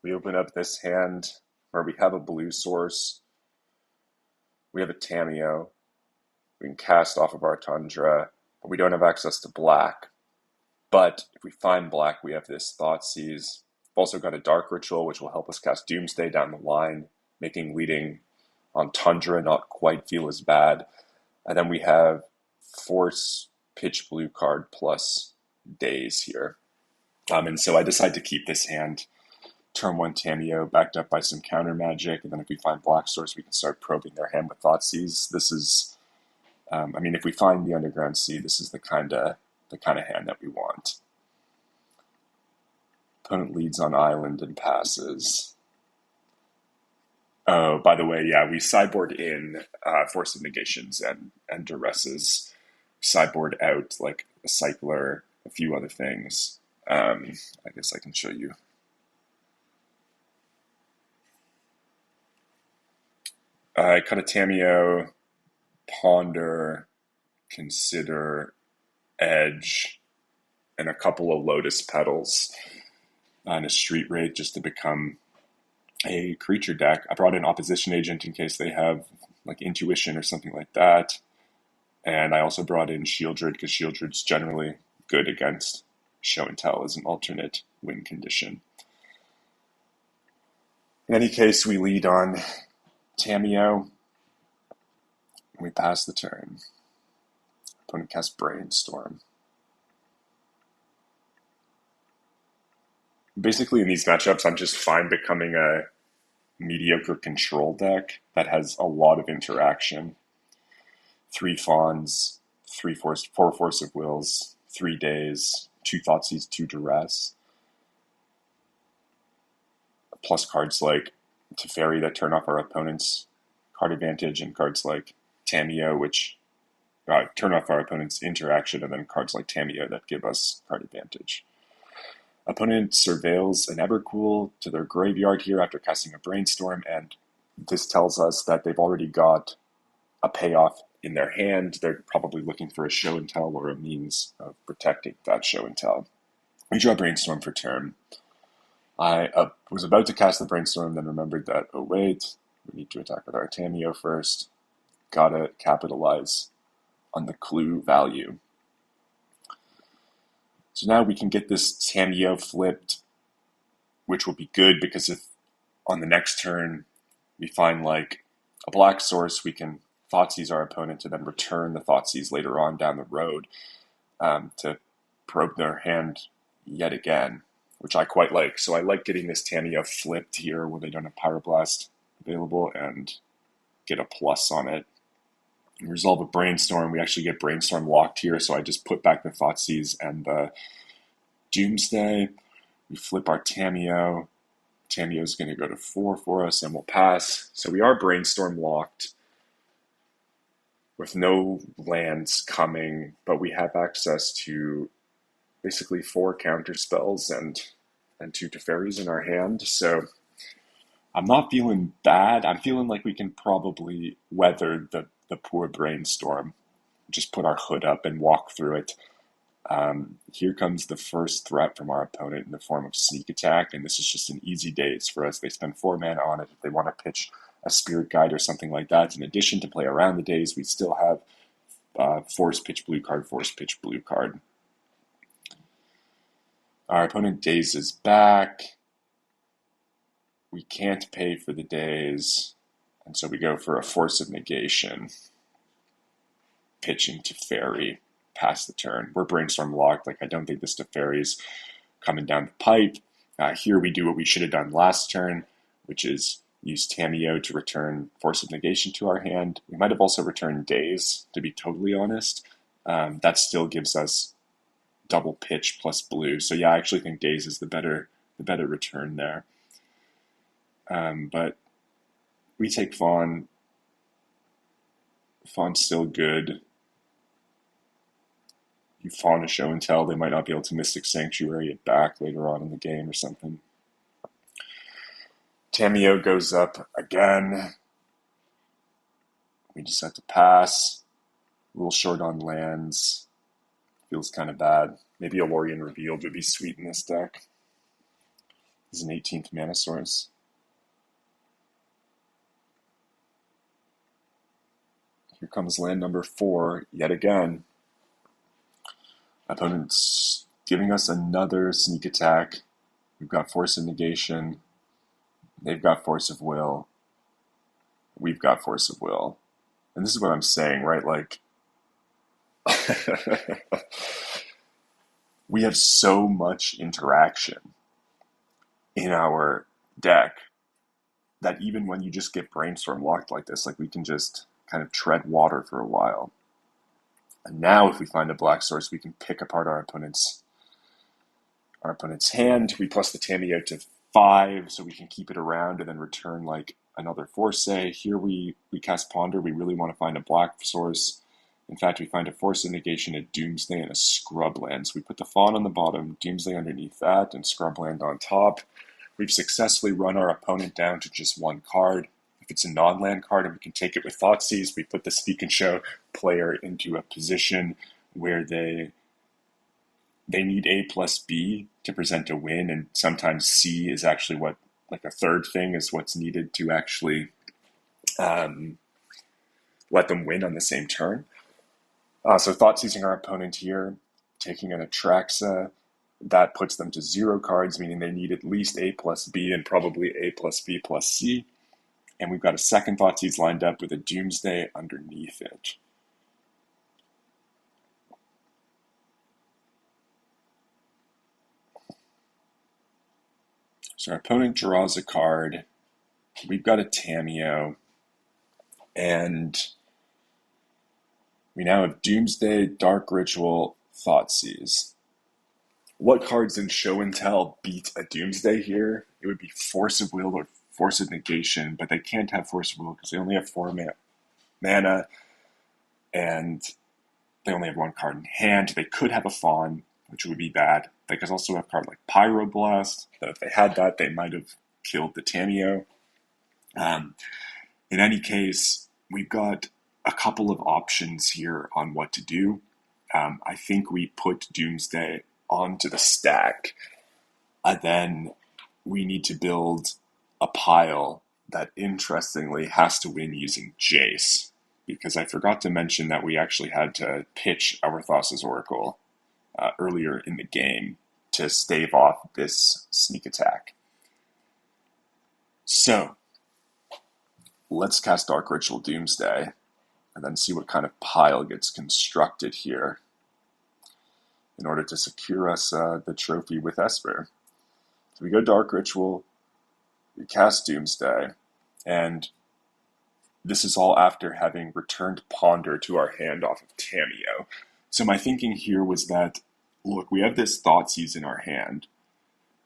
We open up this hand where we have a blue source. We have a Tamiyo. We can cast off of our Tundra, but we don't have access to black. But if we find black, we have this Thoughtseize. We've also got a Dark Ritual, which will help us cast Doomsday down the line, making leading on Tundra not quite feel as bad. And then we have Force Pitch Blue card plus days here. And so I decide to keep this hand turn one Tameo backed up by some counter magic, and then if we find Black Source, we can start probing their hand with Thoughtseize. This is, I mean, if we find the Underground Sea, this is the kind of hand that we want. Opponent leads on island and passes. Oh, by the way, yeah, we sideboard in Force of Negations and Duresses. Sideboard out like a Cycler, a few other things. I guess I can show you. I cut a Tameo, Ponder, Consider, Edge, and a couple of Lotus Petals on a Street Raid just to become a creature deck. I brought in Opposition Agent in case they have like Intuition or something like that. And I also brought in Shieldred because Shieldred's generally good against Show and Tell as an alternate win condition. In any case, we lead on Tameo. We pass the turn. Opponent casts Brainstorm. Basically, in these matchups, I'm just fine becoming a mediocre control deck that has a lot of interaction. 3 Fawns, 4 Force of Wills, 3 Days, 2 Thoughtseize, 2 Duress. Plus cards like Teferi that turn off our opponent's card advantage, and cards like Tameo, which turn off our opponent's interaction, and then cards like Tameo that give us card advantage. Opponent surveils an Evercool to their graveyard here after casting a Brainstorm, and this tells us that they've already got a payoff in their hand. They're probably looking for a Show and Tell or a means of protecting that Show and Tell. We draw Brainstorm for turn. I was about to cast the Brainstorm, then remembered that, oh wait, we need to attack with our Tameo first. Gotta capitalize on the clue value. So now we can get this Tameo flipped, which will be good because if on the next turn we find like a Black Source, we can Thoughtseize our opponent and then return the Thoughtseize later on down the road to probe their hand yet again, which I quite like. So I like getting this Tameo flipped here where they don't have Pyroblast available and get a plus on it. We resolve a Brainstorm. We actually get Brainstorm locked here, so I just put back the Thoughtseize and the Doomsday. We flip our Tameo. Tameo's going to go to 4 for us, and we'll pass. So we are Brainstorm locked with no lands coming, but we have access to basically 4 counter spells and 2 Teferis in our hand. So I'm not feeling bad. I'm feeling like we can probably weather the poor Brainstorm. Just put our hood up and walk through it. Here comes the first threat from our opponent in the form of Sneak Attack, and this is just an easy daze for us. They spend 4 mana on it. If they want to pitch a Spirit Guide or something like that, in addition to play around the daze, we still have Force Pitch Blue card, Force Pitch Blue card. Our opponent dazes back. We can't pay for the daze, and so we go for a Force of Negation. Pitching Teferi, pass the turn. We're Brainstorm locked. Like, I don't think this Teferi's coming down the pipe. Here we do what we should have done last turn, which is use Tameo to return Force of Negation to our hand. We might have also returned Daze, to be totally honest. That still gives us double pitch plus blue. So yeah, I actually think Daze is the better return there. But we take Fawn. Fawn's still good. You Fawn a Show and Tell, they might not be able to Mystic Sanctuary it back later on in the game or something. Tameo goes up again. We just have to pass. A little short on lands. Feels kind of bad. Maybe a Lorien Revealed would be sweet in this deck. This is an 18th mana source. Here comes land number 4 yet again. Opponent's giving us another Sneak Attack. We've got Force of Negation. They've got Force of Will. We've got Force of Will. And this is what I'm saying, right? Like, we have so much interaction in our deck that even when you just get brainstorm locked like this, like we can just kind of tread water for a while. And now if we find a black source, we can pick apart our opponent's hand. We plus the Tamiyo to 5, so we can keep it around and then return like another Force. Here we cast Ponder. We really want to find a black source. In fact, we find a Force of Negation, a Doomsday, and a Scrubland. So we put the Fawn on the bottom, Doomsday underneath that, and Scrubland on top. We've successfully run our opponent down to just one card. If it's a non-land card and we can take it with Thoughtseize, we put the Speak and Show player into a position where they need A plus B to present a win, and sometimes C is actually what, like a third thing is what's needed to actually let them win on the same turn. So thought seizing our opponent here, taking an Atraxa, that puts them to 0 cards, meaning they need at least A plus B and probably A plus B plus C. And we've got a second Thoughtseize lined up with a Doomsday underneath it. So our opponent draws a card. We've got a Tamiyo. And we now have Doomsday, Dark Ritual, Thoughtseize. What cards in Show and Tell beat a Doomsday here? It would be Force of Will or Force of Negation, but they can't have Force of Will because they only have 4 mana, and they only have 1 card in hand. They could have a Fawn, which would be bad. They could also have a card like Pyroblast, that if they had that, they might have killed the Tamiyo. In any case, we've got a couple of options here on what to do. I think we put Doomsday onto the stack, and then we need to build a pile that, interestingly, has to win using Jace, because I forgot to mention that we actually had to pitch our Thassa's Oracle earlier in the game to stave off this sneak attack. So, let's cast Dark Ritual Doomsday, and then see what kind of pile gets constructed here in order to secure us the trophy with Esper. So we go Dark Ritual, we cast Doomsday, and this is all after having returned Ponder to our hand off of Tamiyo. So my thinking here was that, look, we have this Thoughtseize in our hand.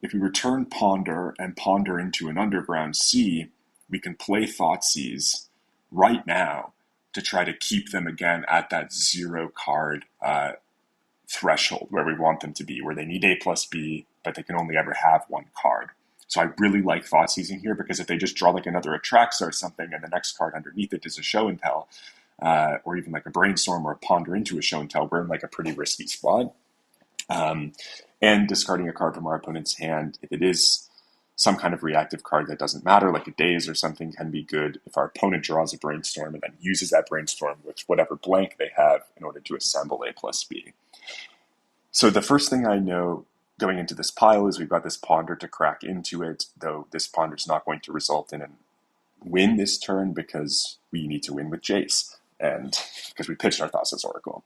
If we return Ponder and Ponder into an Underground Sea, we can play Thoughtseize right now to try to keep them again at that 0 card threshold where we want them to be, where they need A plus B, but they can only ever have 1 card. So I really like Thoughtseizing here, because if they just draw like another Atraxa or something and the next card underneath it is a Show and Tell, or even like a Brainstorm or a Ponder into a Show and Tell, we're in like a pretty risky spot. And discarding a card from our opponent's hand, if it is some kind of reactive card that doesn't matter, like a Daze or something, can be good if our opponent draws a Brainstorm and then uses that Brainstorm with whatever blank they have in order to assemble A plus B. So the first thing I know going into this pile is we've got this Ponder to crack into it, though this Ponder's not going to result in a win this turn because we need to win with Jace, and because we pitched our Thassa's Oracle.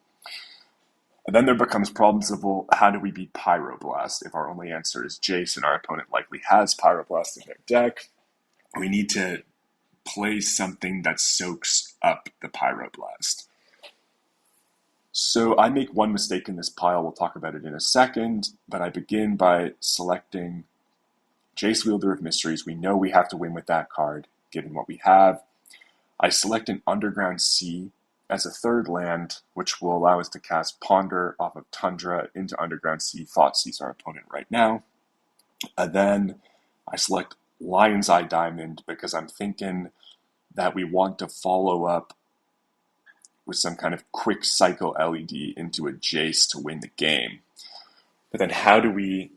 And then there becomes problems of, well, how do we beat Pyroblast if our only answer is Jace and our opponent likely has Pyroblast in their deck? We need to play something that soaks up the Pyroblast. So I make one mistake in this pile, we'll talk about it in a second, but I begin by selecting Jace, Wielder of Mysteries. We know we have to win with that card, given what we have. I select an Underground Sea as a third land, which will allow us to cast Ponder off of Tundra into Underground Sea. Thoughtseize our opponent right now. And then I select Lion's Eye Diamond, because I'm thinking that we want to follow up with some kind of quick cycle LED into a Jace to win the game. But then how do we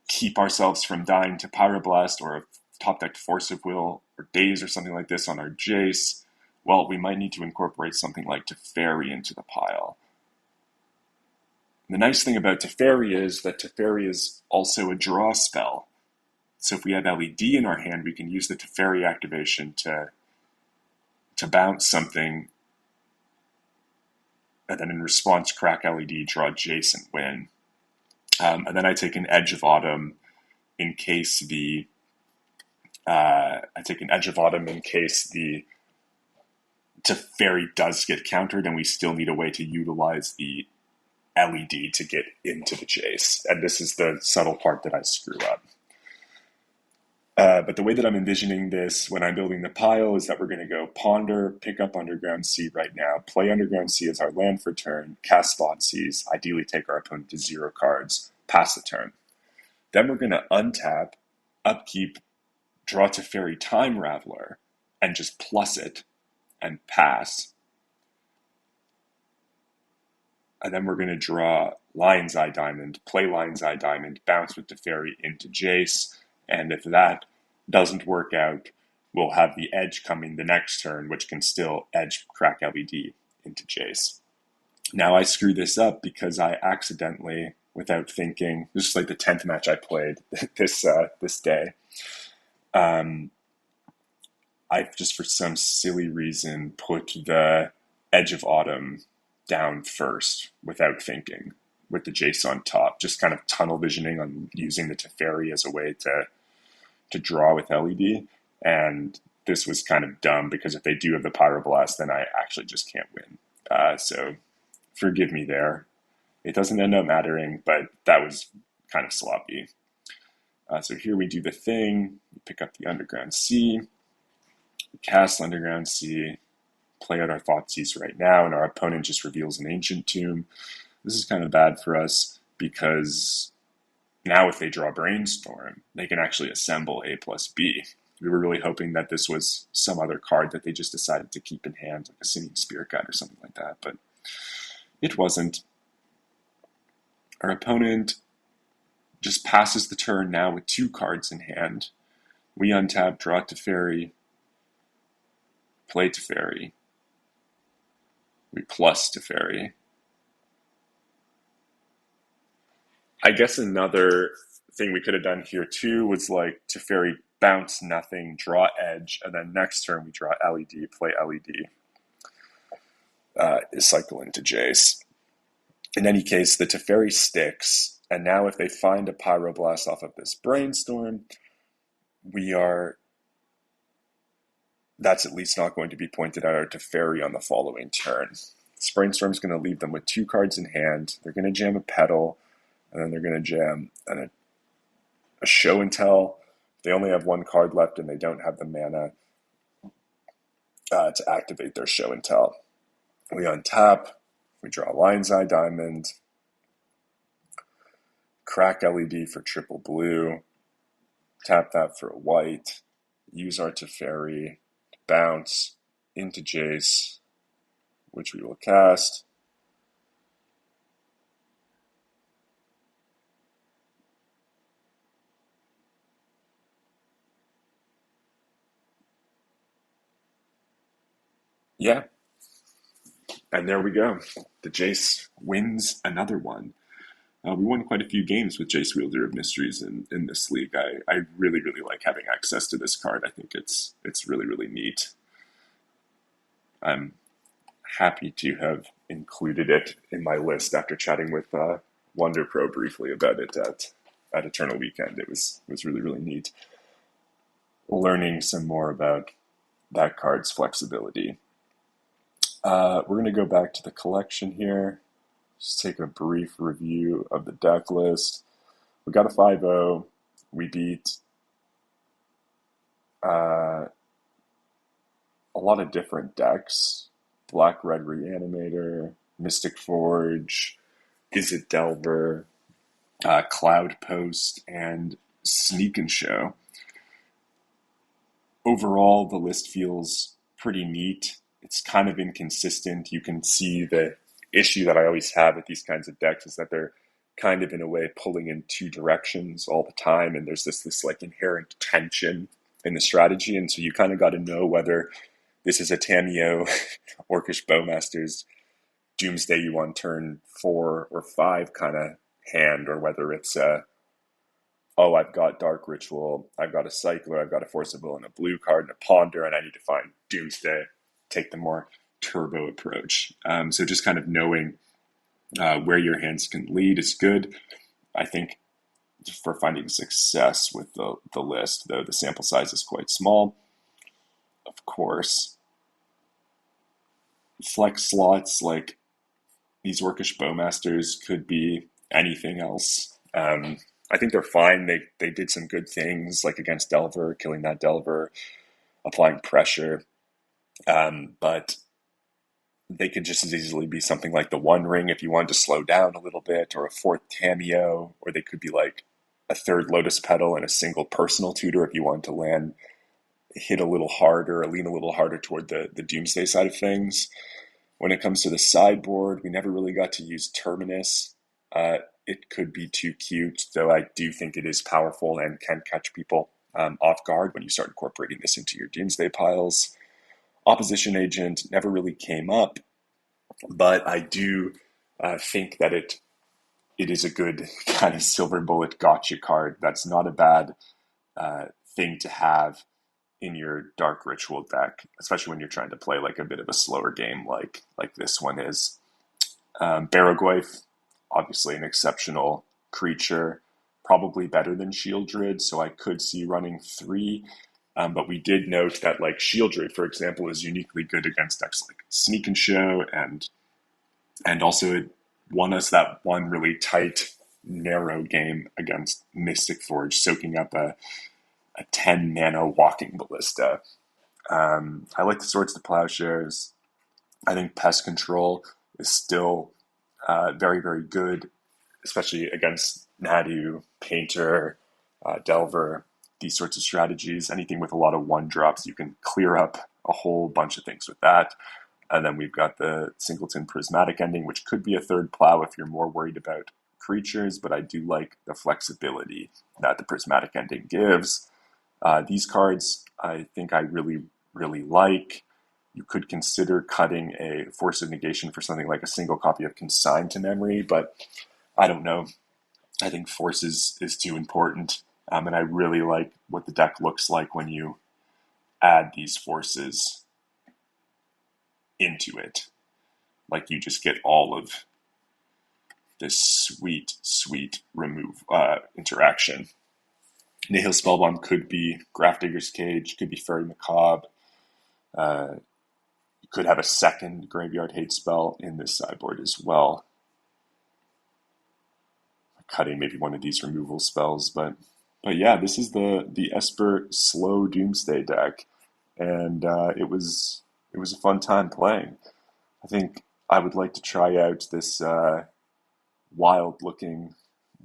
keep ourselves from dying to Pyroblast or a top decked Force of Will or Daze or something like this on our Jace? Well, we might need to incorporate something like Teferi into the pile. And the nice thing about Teferi is that Teferi is also a draw spell. So if we have LED in our hand, we can use the Teferi activation to bounce something, and then in response, crack LED, draw Jace, and win. And then I take an Edge of Autumn in case the Teferi does get countered, and we still need a way to utilize the LED to get into the Jace. And this is the subtle part that I screw up. But the way that I'm envisioning this when I'm building the pile is that we're going to go Ponder, pick up Underground Sea right now, play Underground Sea as our land for turn, cast Thoughtseize, ideally take our opponent to 0 cards, pass the turn. Then we're going to untap, upkeep, draw Teferi Time Raveler, and just plus it and pass. And then we're going to draw Lion's Eye Diamond, play Lion's Eye Diamond, bounce with Teferi into Jace, and if that doesn't work out, we'll have the edge coming the next turn, which can still edge crack LED into Jace. Now I screw this up because I accidentally, without thinking, this is like the 10th match I played this day. I've just for some silly reason put the Edge of Autumn down first without thinking, with the Jace on top, just kind of tunnel visioning on using the Teferi as a way to draw with LED. And this was kind of dumb because if they do have the Pyroblast, then I actually just can't win. So forgive me there. It doesn't end up mattering, but that was kind of sloppy. So here we do the thing, pick up the Underground Sea, cast Underground Sea, play out our Thoughtseize right now, and our opponent just reveals an Ancient Tomb. This is kind of bad for us because now if they draw Brainstorm, they can actually assemble A plus B. We were really hoping that this was some other card that they just decided to keep in hand, like a Simian Spirit Guide or something like that, but it wasn't. Our opponent just passes the turn now with 2 cards in hand. We untap, draw Teferi, play Teferi. We plus Teferi. I guess another thing we could have done here too was like Teferi bounce nothing, draw edge, and then next turn we draw LED, play LED, cycle into Jace. In any case, the Teferi sticks, and now if they find a Pyroblast off of this Brainstorm, that's at least not going to be pointed at our Teferi on the following turn. This Brainstorm's going to leave them with 2 cards in hand. They're going to jam a Petal, and then they're going to jam a Show and Tell. They only have 1 card left, and they don't have the mana to activate their Show and Tell. We untap, we draw Lion's Eye Diamond, crack LED for triple blue, tap that for a white, use our Teferi, bounce into Jace, which we will cast. Yeah. And there we go. The Jace wins another one. We won quite a few games with Jace Wielder of Mysteries in this league. I really, really like having access to this card. I think it's really, really neat. I'm happy to have included it in my list after chatting with Wonder Pro briefly about it at Eternal Weekend. It was really, really neat. Learning some more about that card's flexibility. We're going to go back to the collection here. Just take a brief review of the deck list. We got a 5-0. We beat a lot of different decks. Black Red Reanimator, Mystic Forge, Izzet Delver, Cloud Post, and Sneak and Show. Overall, the list feels pretty neat. It's kind of inconsistent. You can see the issue that I always have with these kinds of decks is that they're kind of in a way pulling in 2 directions all the time, and there's this like inherent tension in the strategy, and so you kind of got to know whether this is a Tamiyo Orcish Bowmaster's Doomsday you on turn 4 or 5 kind of hand, or whether it's I've got Dark Ritual, I've got a Cycler, I've got a Force of Will and a blue card and a Ponder, and I need to find Doomsday, take the more turbo approach. So just kind of knowing where your hands can lead is good. I think, for finding success with the list, though the sample size is quite small. Of course, flex slots like these Orcish Bowmasters could be anything else. I think they're fine. They did some good things, like against Delver, killing that Delver, applying pressure. But they could just as easily be something like the One Ring if you wanted to slow down a little bit, or a fourth Tameo, or they could be like a third Lotus Petal and a single personal tutor if you wanted to land, hit a little harder, or lean a little harder toward the Doomsday side of things. When it comes to the sideboard, we never really got to use Terminus. It could be too cute, though I do think it is powerful and can catch people off guard when you start incorporating this into your Doomsday piles. Opposition Agent never really came up, but I do think that it is a good kind of silver bullet gotcha card. That's not a bad thing to have in your Dark Ritual deck, especially when you're trying to play like a bit of a slower game like this one is. Baragwayf, obviously an exceptional creature, probably better than Shieldred, so I could see running 3. But we did note that like Shieldred, for example, is uniquely good against decks like Sneak and Show, and also it won us that one really tight, narrow game against Mystic Forge, soaking up a 10 mana Walking Ballista. I like the Swords to Plowshares. I think Pest Control is still very, very good, especially against Nadu, Painter, Delver, these sorts of strategies. Anything with a lot of 1-drops, you can clear up a whole bunch of things with that. And then we've got the Singleton Prismatic Ending, which could be a third plow if you're more worried about creatures, but I do like the flexibility that the Prismatic Ending gives. These cards, I think I really, really like. You could consider cutting a Force of Negation for something like a single copy of Consign to Memory, but I don't know. I think Force is too important, and I really like what the deck looks like when you add these forces into it. Like you just get all of this sweet, sweet remove interaction. Nihil Spellbomb could be Grafdigger's Cage, could be Fairy Macabre. You could have a second Graveyard Hate spell in this sideboard as well, cutting maybe one of these removal spells. But yeah, this is the Esper Slow Doomsday deck, and it was a fun time playing. I think I would like to try out this wild looking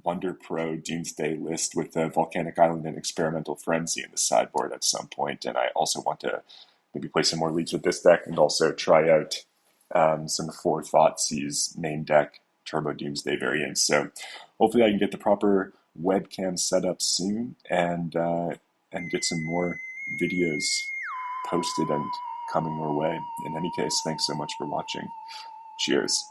Wonder Pro Doomsday list with the Volcanic Island and Experimental Frenzy in the sideboard at some point, and I also want to maybe play some more leagues with this deck and also try out some Four Thoughtseize main deck Turbo Doomsday variants. So hopefully I can get the proper webcam set up soon and get some more videos posted and coming your way. In any case, thanks so much for watching. Cheers.